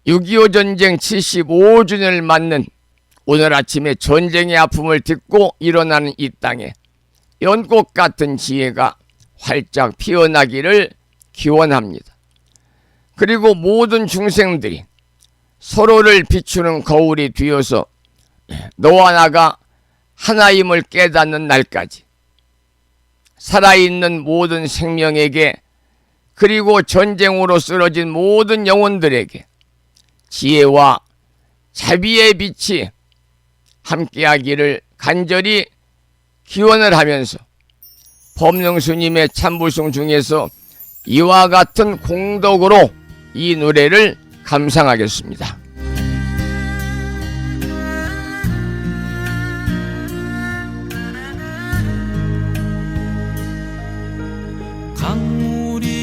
6.25 전쟁 75주년을 맞는 오늘 아침에 전쟁의 아픔을 딛고 일어나는 이 땅에 연꽃 같은 지혜가 활짝 피어나기를 기원합니다. 그리고 모든 중생들이 서로를 비추는 거울이 되어서 너와 나가 하나임을 깨닫는 날까지 살아있는 모든 생명에게 그리고 전쟁으로 쓰러진 모든 영혼들에게 지혜와 자비의 빛이 함께하기를 간절히 기원을 하면서 법명스님의 참부송 중에서 이와 같은 공덕으로 이 노래를 감상하겠습니다. 강물이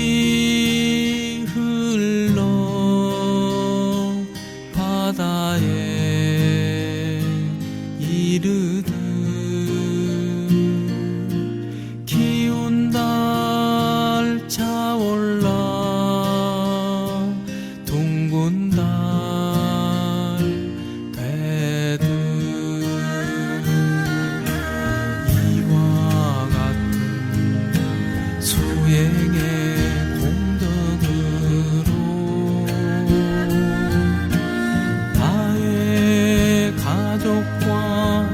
흘러 바다에 이르듯 기운 달 차올라 둥근 달 되듯 이와 같은 수행의 공덕으로 나의 가족과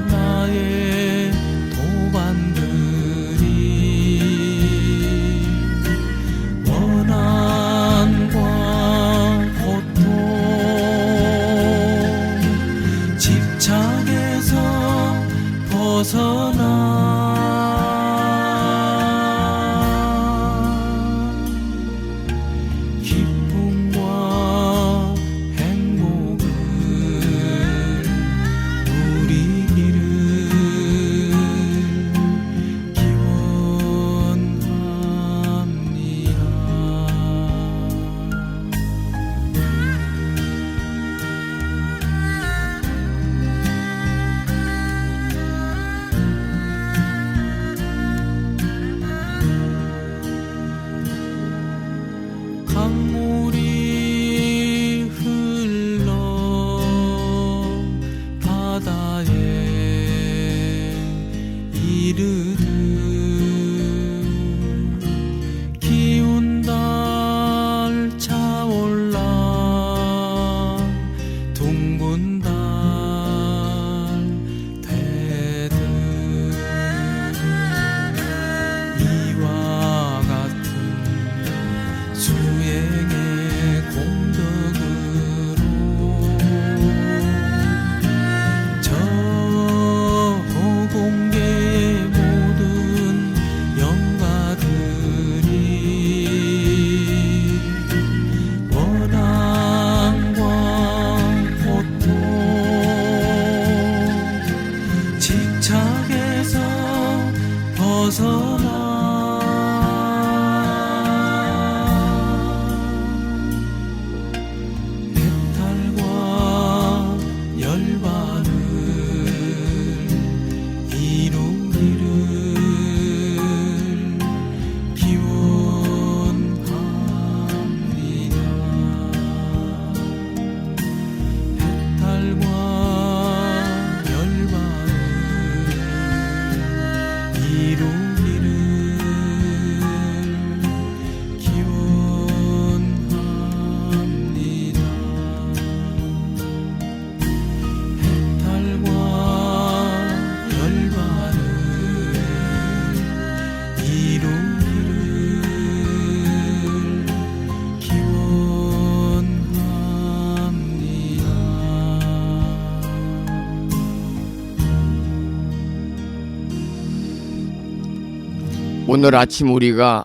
오늘 아침 우리가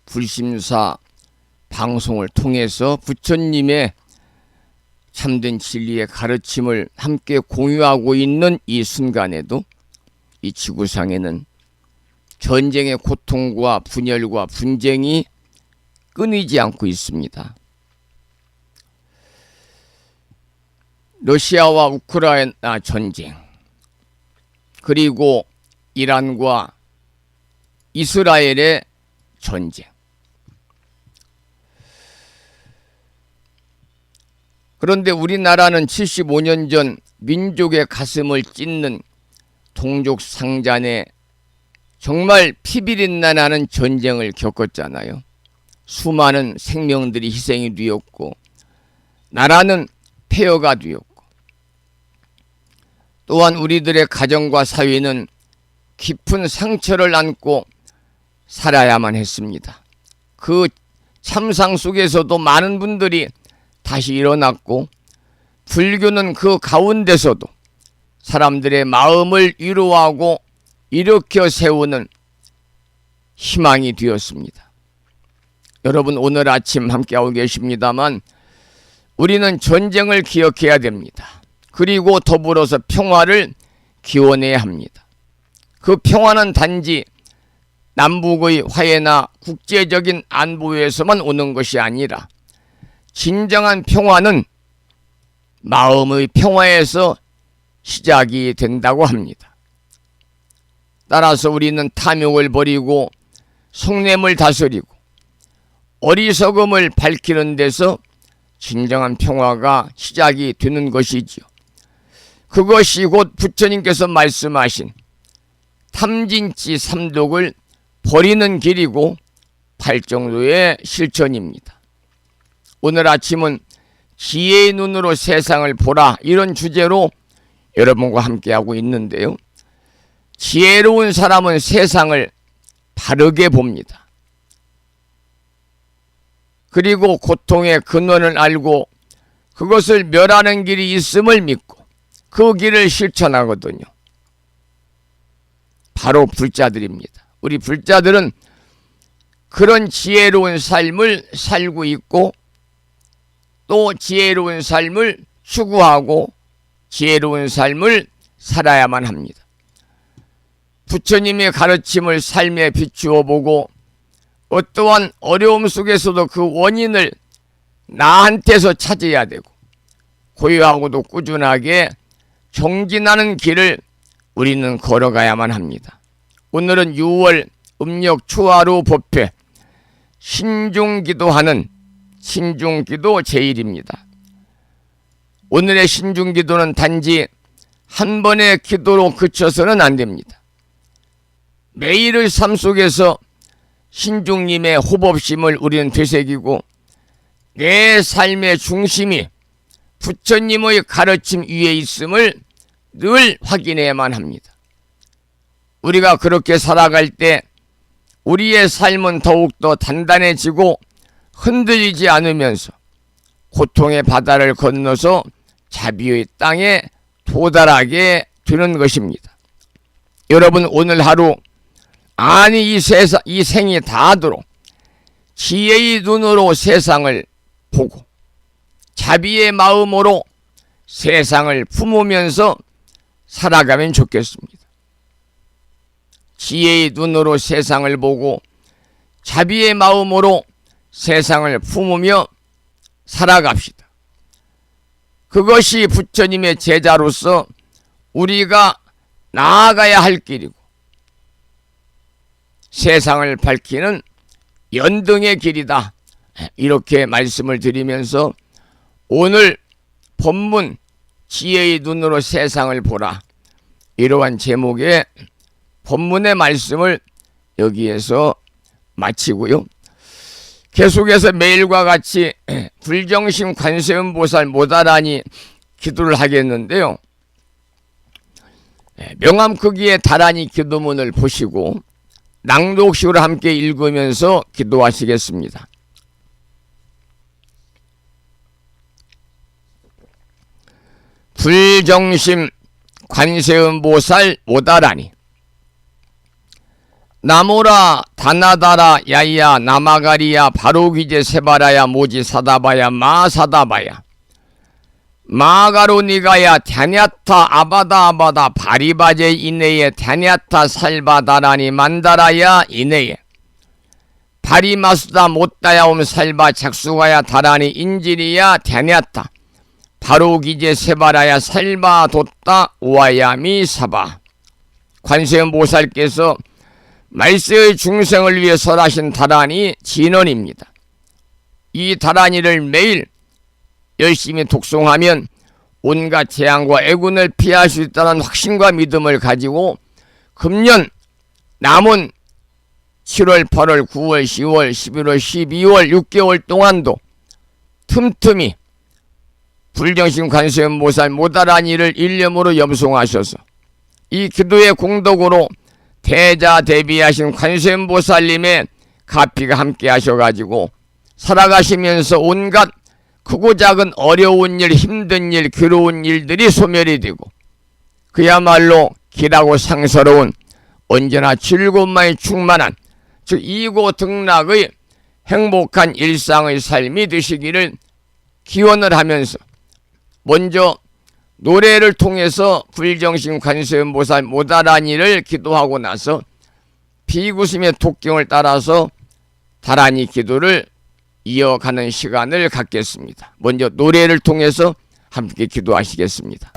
불심사 방송을 통해서 부처님의 참된 진리의 가르침을 함께 공유하고 있는 이 순간에도 이 지구상에는 전쟁의 고통과 분열과 분쟁이 끊이지 않고 있습니다. 러시아와 우크라이나 전쟁, 그리고 이란과 이스라엘의 전쟁. 그런데 우리나라는 75년 전 민족의 가슴을 찢는 동족 상잔의 정말 피비린내 나는 전쟁을 겪었잖아요. 수많은 생명들이 희생이 되었고 나라는 폐허가 되었고, 또한 우리들의 가정과 사회는 깊은 상처를 안고 살아야만 했습니다. 그 참상 속에서도 많은 분들이 다시 일어났고, 불교는 그 가운데서도 사람들의 마음을 위로하고 일으켜 세우는 희망이 되었습니다. 여러분, 오늘 아침 함께하고 계십니다만 우리는 전쟁을 기억해야 됩니다. 그리고 더불어서 평화를 기원해야 합니다. 그 평화는 단지 남북의 화해나 국제적인 안보에서만 오는 것이 아니라 진정한 평화는 마음의 평화에서 시작이 된다고 합니다. 따라서 우리는 탐욕을 버리고 속냄을 다스리고 어리석음을 밝히는 데서 진정한 평화가 시작이 되는 것이지요. 그것이 곧 부처님께서 말씀하신 탐진치 삼독을 버리는 길이고 팔정도의 실천입니다. 오늘 아침은 지혜의 눈으로 세상을 보라, 이런 주제로 여러분과 함께하고 있는데요. 지혜로운 사람은 세상을 바르게 봅니다. 그리고 고통의 근원을 알고 그것을 멸하는 길이 있음을 믿고 그 길을 실천하거든요. 바로 불자들입니다. 우리 불자들은 그런 지혜로운 삶을 살고 있고 또 지혜로운 삶을 추구하고 지혜로운 삶을 살아야만 합니다. 부처님의 가르침을 삶에 비추어 보고 어떠한 어려움 속에서도 그 원인을 나한테서 찾아야 되고 고요하고도 꾸준하게 정진하는 길을 우리는 걸어가야만 합니다. 오늘은 6월 음력 초하루 법회 신중기도하는 신중기도 제1입니다. 오늘의 신중기도는 단지 한 번의 기도로 그쳐서는 안 됩니다. 매일의 삶 속에서 신중님의 호법심을 우리는 되새기고 내 삶의 중심이 부처님의 가르침 위에 있음을 늘 확인해야만 합니다. 우리가 그렇게 살아갈 때 우리의 삶은 더욱더 단단해지고 흔들리지 않으면서 고통의 바다를 건너서 자비의 땅에 도달하게 되는 것입니다. 여러분, 오늘 하루, 아니 이 생이 닿도록 지혜의 눈으로 세상을 보고 자비의 마음으로 세상을 품으면서 살아가면 좋겠습니다. 지혜의 눈으로 세상을 보고 자비의 마음으로 세상을 품으며 살아갑시다. 그것이 부처님의 제자로서 우리가 나아가야 할 길이고 세상을 밝히는 연등의 길이다. 이렇게 말씀을 드리면서 오늘 본문 지혜의 눈으로 세상을 보라, 이러한 제목의 본문의 말씀을 여기에서 마치고요. 계속해서 매일과 같이 불정심 관세음보살 모다라니 기도를 하겠는데요. 명암 크기의 다라니 기도문을 보시고 낭독식으로 함께 읽으면서 기도하시겠습니다. 불정심 관세음보살 모다라니 나모라 다나다라 야이야 나마가리야 바로기제 세바라야 모지 사다바야 마사다바야 마가로니가야 갸냐타 아바다 아바다 바리바제 이네에 갸냐타 살바다라니 만다라야 이네에 바리마수다 못다야옴 살바 작수가야 다라니 인지리야 갸냐타 바로기제 세바라야 살바 돛다 우아야미 사바. 관세음보살께서 말세의 중생을 위해 설하신 다라니 진언입니다. 이 다라니를 매일 열심히 독송하면 온갖 재앙과 애군을 피할 수 있다는 확신과 믿음을 가지고 금년 남은 7월, 8월, 9월, 10월, 11월, 12월 6개월 동안도 틈틈이 불정신 관세음보살 모다라니를 일념으로 염송하셔서 이 기도의 공덕으로 대자대비하신 관세음보살님의 가피가 함께 하셔가지고 살아가시면서 온갖 크고 작은 어려운 일, 힘든 일, 괴로운 일들이 소멸이 되고 그야말로 길하고 상서로운 언제나 즐거움만이 충만한 즉 이고등락의 행복한 일상의 삶이 되시기를 기원을 하면서 먼저 노래를 통해서 불정신 관세음보살 모다라니를 기도하고 나서 비구심의 독경을 따라서 다라니 기도를 이어가는 시간을 갖겠습니다. 먼저 노래를 통해서 함께 기도하시겠습니다.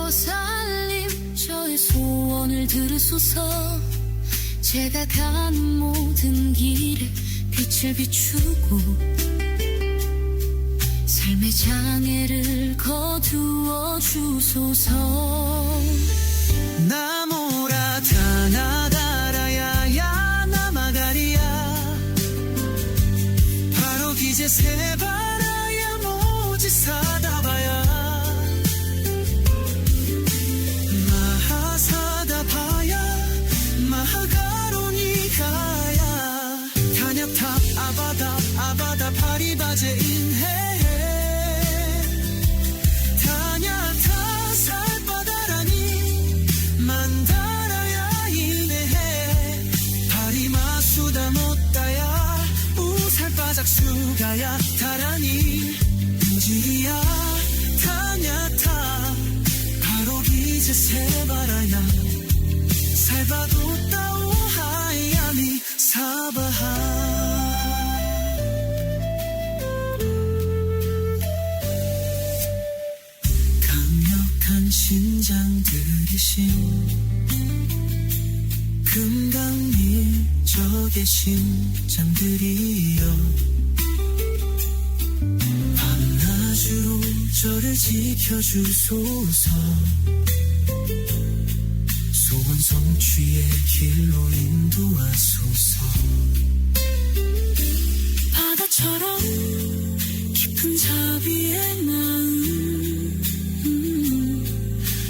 관세음보살님 저의 소원을 들으소서. 제가 가는 모든 길에 빛을 비추고 삶의 장애를 거두어 주소서. 나모라 다나다라야야 나마가리야 바로기제 세바라야 모지 사다바야 마하사다바야 마하가로니가야 다냐타 아바다 아바다 바리바제 인해 만다라야 이네해 바리마수다 못다야 우살바작수가야 다라니 인지리야 타냐타 바로기제 세바라야 살바도따 우하야미 사바하. 신장들이신 금강밀적의 심장들이여 밤낮으로 저를 지켜주소서. 소원 성취의 길로 인도하소서. 바다처럼 깊은 자비의 마음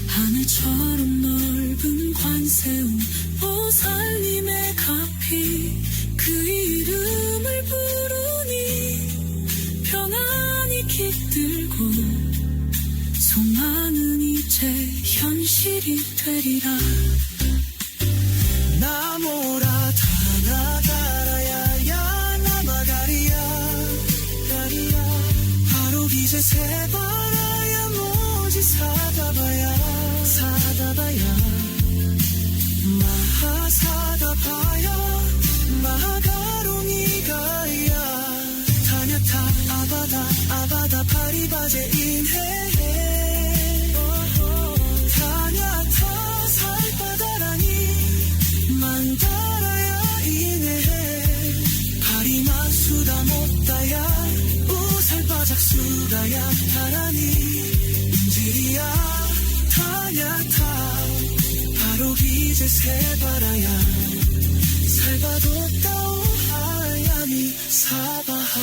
하늘처럼 넓은 관세음보살님의 가피 그 이름을 부르니 평안이 깃들고 소망은 이제 현실이 되리라. 나모라 다나다라야야 나마가리야 바로기제 세바라야 모지 사다바야 마하사다바야 마하가로니가야 다냐타 아바다 아바다 바리바제 인해 다냐타 살바다라니 만다라야 이네해 바리마수다 못다야 우살바작수다야 다라니 인지리야 타냐타 바로기제 세바라야 살바도따 우하야미 사바하.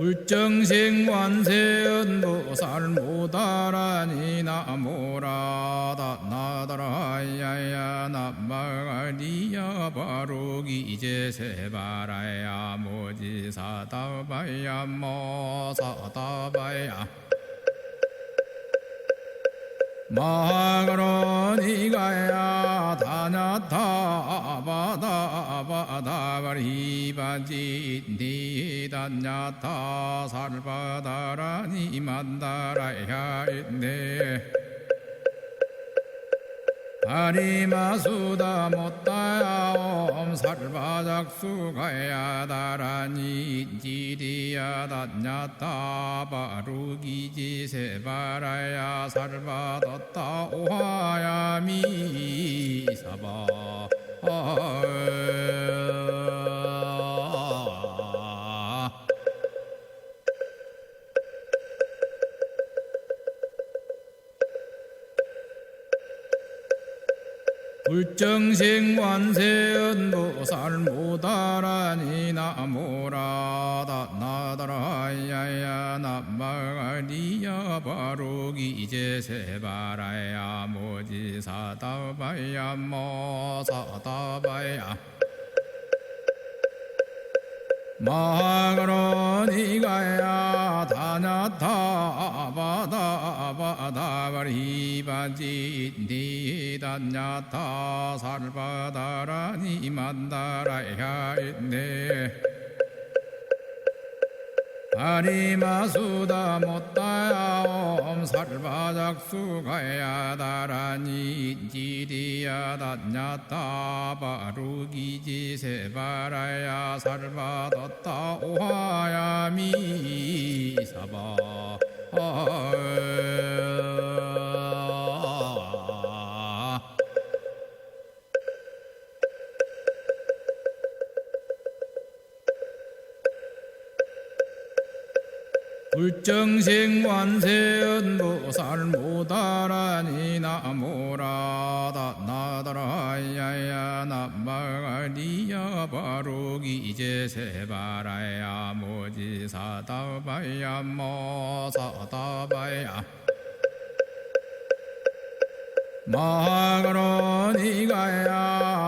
불정식 완세은보살 모다라니 나모라다 나다라야야 나마가리야 바로기 이제 세바라야 모지사다바야 모사다바야 마가로니가야 다냐타바다바다바리바지 니다냐타 살바다라니 만다라야 있네 다리마수다 못다야 옴 살바작수가야 다라니 지리야 다냐타 바루기지 세바라야 살바뒀다 오하야 미사바 불정식 완세은보살 모다라니 나모라다 나다라야야 나마가리야 바로기 이제 세바라야 모지사다바야 모사다바야 마가로니가야 다냐타바다바다바리바지 니다냐타 살바다라니 만다라야 있네 다리마수다 못다야 옴 살바작수가야 다라니 지리야 다냐타 바루기지 세바라야 살바뒀다 오하야 미사바 불정식 완세은보살 모다라니 나모라다 나다라야야 나마가리야 바로기 이제 세바라야 모지사다바야 모사다바야 마가로니가야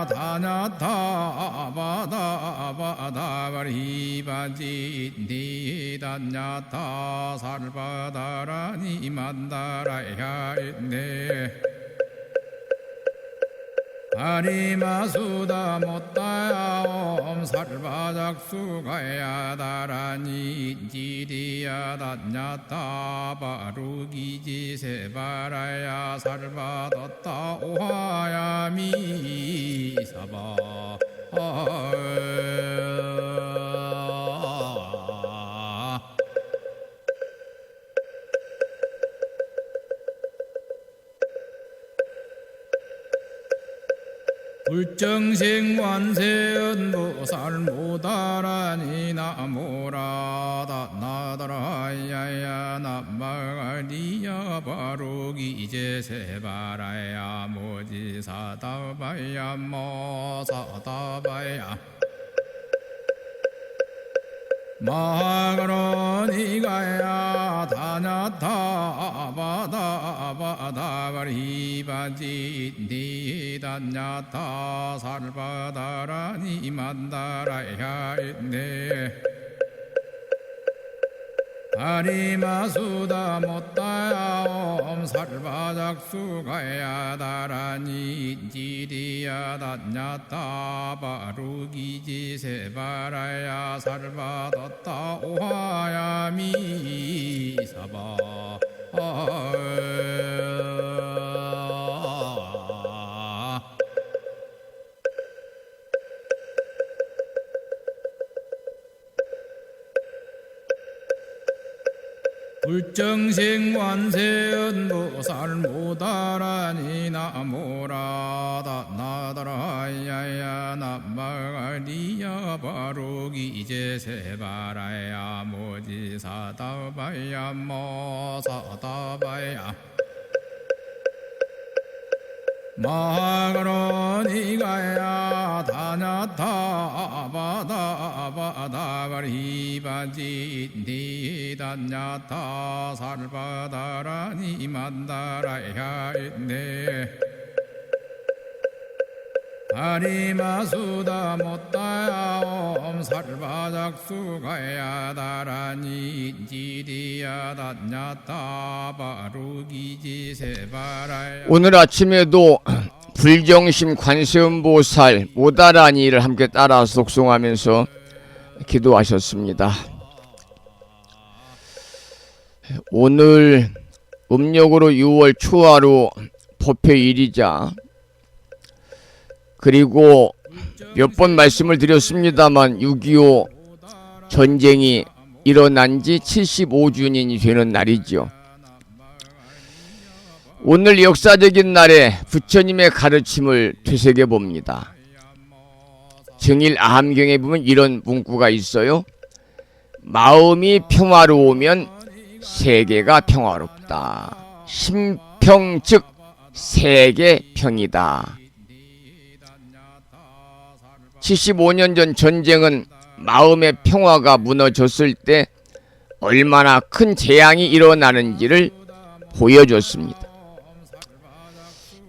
다냐타바다바다바리바지 니다냐타 살바다라니 만다라야 있네 다리마수다 못다야 옴 살바작수가야 다라니 지리야 다냐타 바루기지 세바라야 살바뒀다 오하야 미사바 불정식 완세은보살 모다라니 나모라다 나다라야야 나마가리야 바로기 이제 세바라야 모지사다바야 모사다바야 마가로니가야 다냐타바다바다바리바지 니다냐타 살바다라니 만다라야 있네 다리마수다 못다야 옴 살바작수가야 다라니 지리야 다냐타 바루기지 세바라야 살바뒀다 오하야 미사바 불정식 완세은보살 모다라니 나모라다 나다라야야 나마가리야 바로기 이제 세바라야 모지사다바야 모사다바야 마그로니가야 다냐타 바다바다가리바지 니다냐타 살바다라니 만다라야 있네 다리마수다 못다야 살바작수가야 다라니 지리야 다냐타 바루기지 세바라야. 오늘 아침에도 불정심 관세음보살 모다라니를 함께 따라 독송하면서 기도하셨습니다. 오늘 음력으로 6월 초하루 법회일이자 그리고 몇 번 말씀을 드렸습니다만 6.25 전쟁이 일어난 지 75주년이 되는 날이죠. 오늘 역사적인 날에 부처님의 가르침을 되새겨 봅니다. 증일 아함경에 보면 이런 문구가 있어요. 마음이 평화로우면 세계가 평화롭다. 심평 즉 세계평이다. 75년 전 전쟁은 마음의 평화가 무너졌을 때 얼마나 큰 재앙이 일어나는지를 보여줬습니다.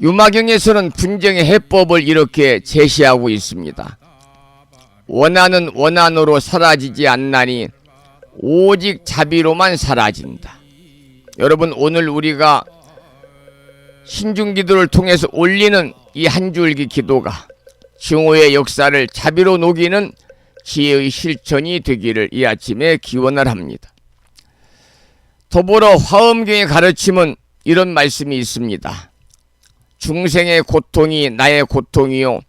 유마경에서는 분쟁의 해법을 이렇게 제시하고 있습니다. 원한은 원한으로 사라지지 않나니 오직 자비로만 사라진다. 여러분, 오늘 우리가 신중기도를 통해서 올리는 이 한 줄기 기도가 증오의 역사를 자비로 녹이는 지혜의 실천이 되기를 이 아침에 기원을 합니다. 더불어 화엄경의 가르침은 이런 말씀이 있습니다. 중생의 고통이 나의 고통이요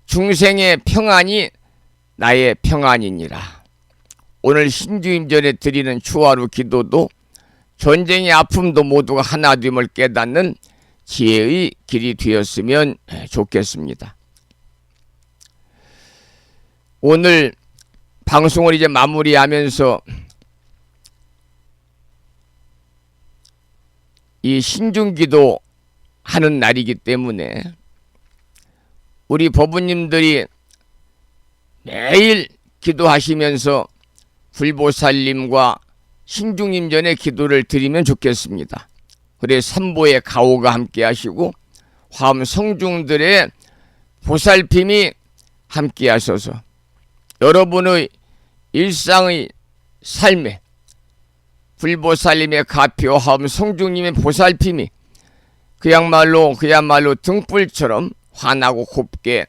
중생의 평안이 나의 평안이니라. 오늘 신주임전에 드리는 추하루 기도도 전쟁의 아픔도 모두가 하나됨을 깨닫는 지혜의 길이 되었으면 좋겠습니다. 오늘 방송을 이제 마무리하면서 이 신중기도 하는 날이기 때문에 우리 법부님들이 매일 기도하시면서 불보살님과 신중임전의 기도를 드리면 좋겠습니다. 그래 삼보의 가오가 함께 하시고 화엄 성중들의 보살핌이 함께 하셔서 여러분의 일상의 삶에 불보살님의 가피와 화엄 성중님의 보살핌이 그야말로 등불처럼 환하고 곱게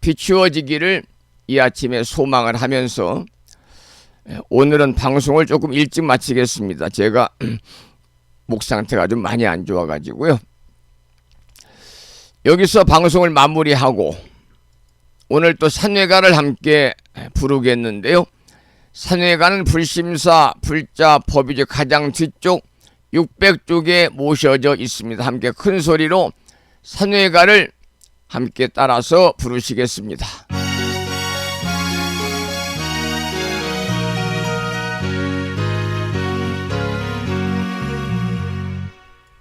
비추어지기를 이 아침에 소망을 하면서 오늘은 방송을 조금 일찍 마치겠습니다. 제가 목 상태가 좀 많이 안 좋아가지고요. 여기서 방송을 마무리하고 오늘 또 산회가를 함께 부르겠는데요. 산회가는 불심사 불자 법위제 가장 뒤쪽 600쪽에 모셔져 있습니다. 함께 큰 소리로 산회가를 함께 따라서 부르시겠습니다.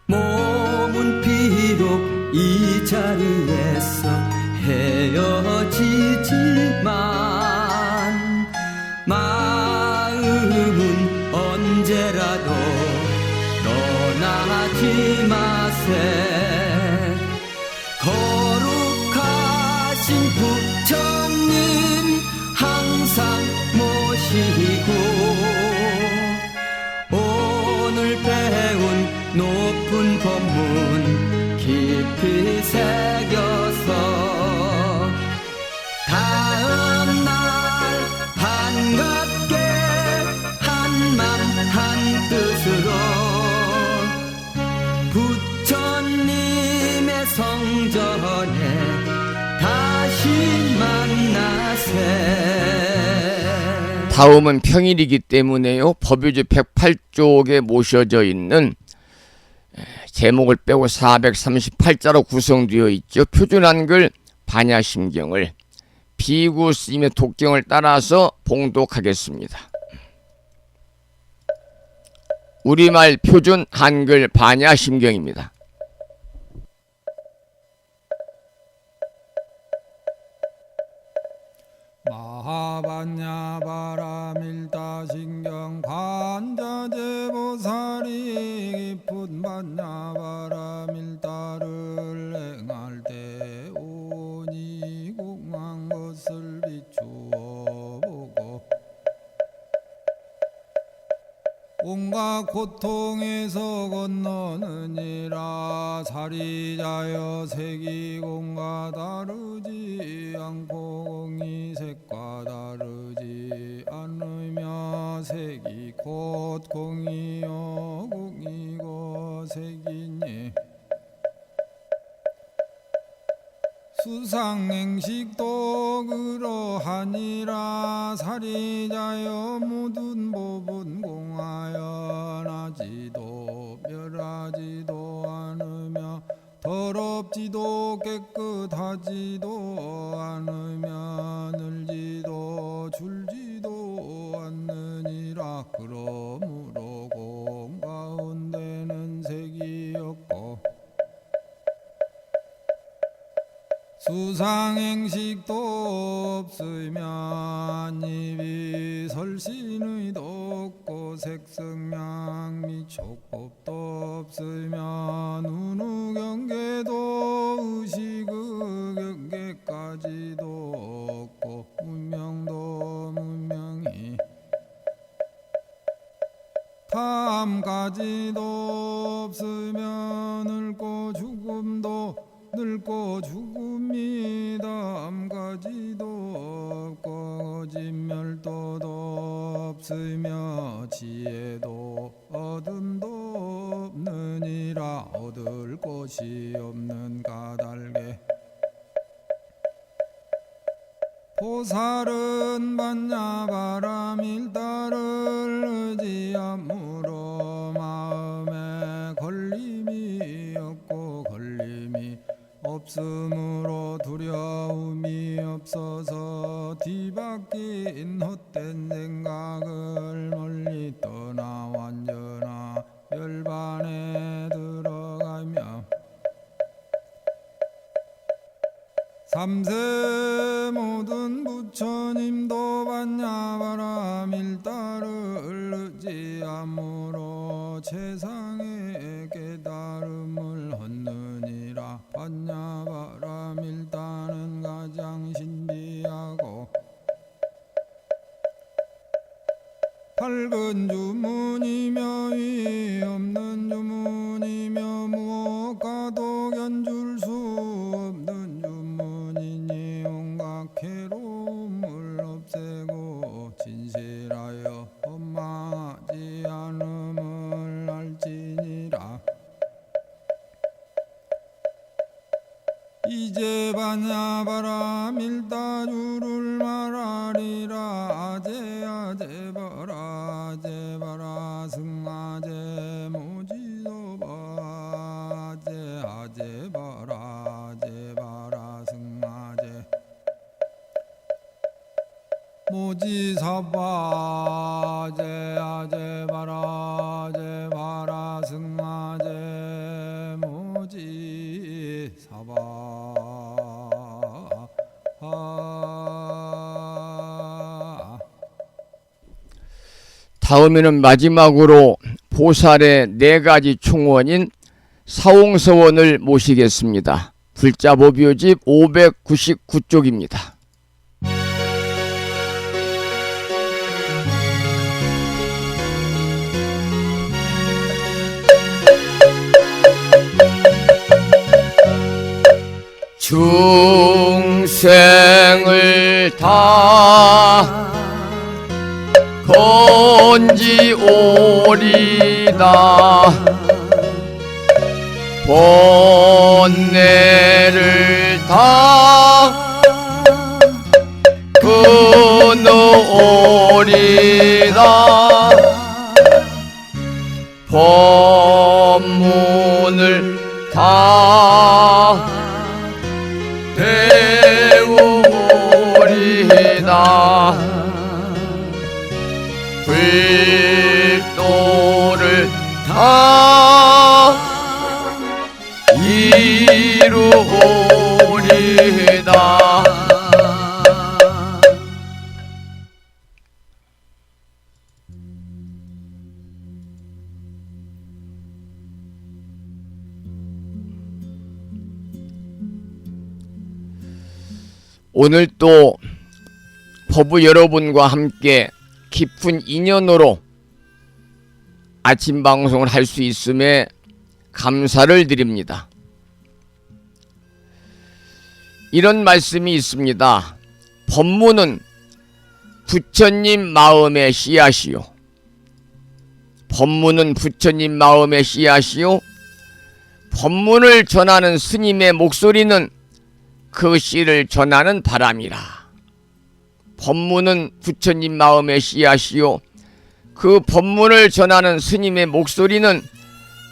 몸은 비록 이 자리에서 헤어지지만 마음은 언제라도 떠나지 마세. 거룩하신 부처님 항상 모시고 오늘 배운 높은 법문 깊이 새겨서 다음날 반갑게 한맘 한뜻으로 부처님의 성전에 다시 만나세. 다음은 평일이기 때문에요. 법유제 108쪽에 모셔져 있는 제목을 빼고 438자로 구성되어 있죠. 표준 한글 반야심경을 비구 스님의 독경을 따라서 봉독하겠습니다. 우리말 표준 한글 반야심경입니다. 마하반야바라밀다신경 관자재보살이 깊은 반야바라밀다를 행할 때 오니 공한 것을 비추어 보고 온갖 고통에서 건너느니라. 사리자여 색이 공과 다르지 않고 공이 색과 다르지 않으며 색이 곧 공이요 공이고 색이니 수상행식도 그러하니라. 사리자여 모든 법은 공하여 나지도 멸하지도 않으며 더럽지도 깨끗하지도 않으며 늘지도 줄지도 않느니라. 그러므로 공 가운데는 색이 없고 수상행식도 없으며 입이 설신의도 없고 색성양 촉법도 없으며 눈의 경계도 의식의 경계까지도 없고 문명도 문명이 탐까지도 없으며 늙고 죽음도 늙고 죽음이 다음까지도 없고 진멸도도 없으며 지혜도 어둠도 없느니라. 얻을 것이 없는 까닭에 보살은 반야바라밀다를 의지함으로 마음에 걸림이 없고 걸림이 없으므로 두려움이 없어서 뒤바뀐 헛된 생각을 멀리 떠나 완전한 열반에 들어가며 삼세 모든 부처님도 반야바라밀다를 의지함으로 세상의 깨달음을 얻느니라. 반야바라밀다는 가장 신비하고 밝은 주문이며 위 없는 주문이며 무엇과도 견줄 수 없는 주문이니 온갖 괴로움을 없애고 진실하여 원망하지 않음을 알지니라. 이제 반야바라밀다주를 말하리라. 아제아제바라 아제바라 승아제 모지도바 아제아제바라 아제바라 승아제 모지사바 아제아제바라 아제바라 승아제 모지사바. 다음에는 마지막으로 보살의 4가지 총원인 사홍서원을 모시겠습니다. 불자보묘집 599쪽입니다. 중생을 다 건지오리다. 번뇌를 다 끊어오리다. 법문을 다 배우리다. 불도를 다 이루리다. 오늘 또 법부 여러분과 함께 깊은 인연으로 아침 방송을 할 수 있음에 감사를 드립니다. 이런 말씀이 있습니다. 법문은 부처님 마음의 씨앗이요. 법문은 부처님 마음의 씨앗이요. 법문을 전하는 스님의 목소리는 그 씨를 전하는 바람이라. 법문은 부처님 마음의 씨앗이요. 그 법문을 전하는 스님의 목소리는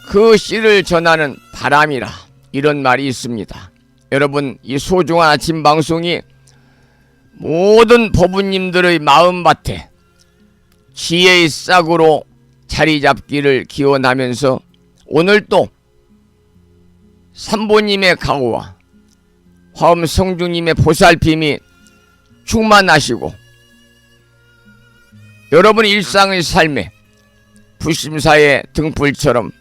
그 씨를 전하는 바람이라. 이런 말이 있습니다. 여러분, 이 소중한 아침 방송이 모든 법부님들의 마음밭에 지혜의 싹으로 자리 잡기를 기원하면서 오늘 또 삼보님의 가호와 화엄 성주님의 보살핌이 충만하시고 여러분 일상의 삶에 불심사의 등불처럼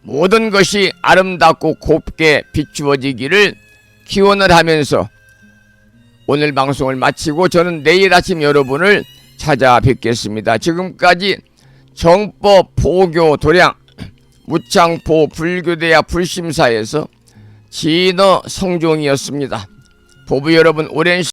모든 것이 아름답고 곱게 비추어지기를 기원을 하면서 오늘 방송을 마치고 저는 내일 아침 여러분을 찾아뵙겠습니다. 지금까지 정법 보교 도량 무창포 불교대학 불심사에서 진어 성종이었습니다. 보부 여러분 오랜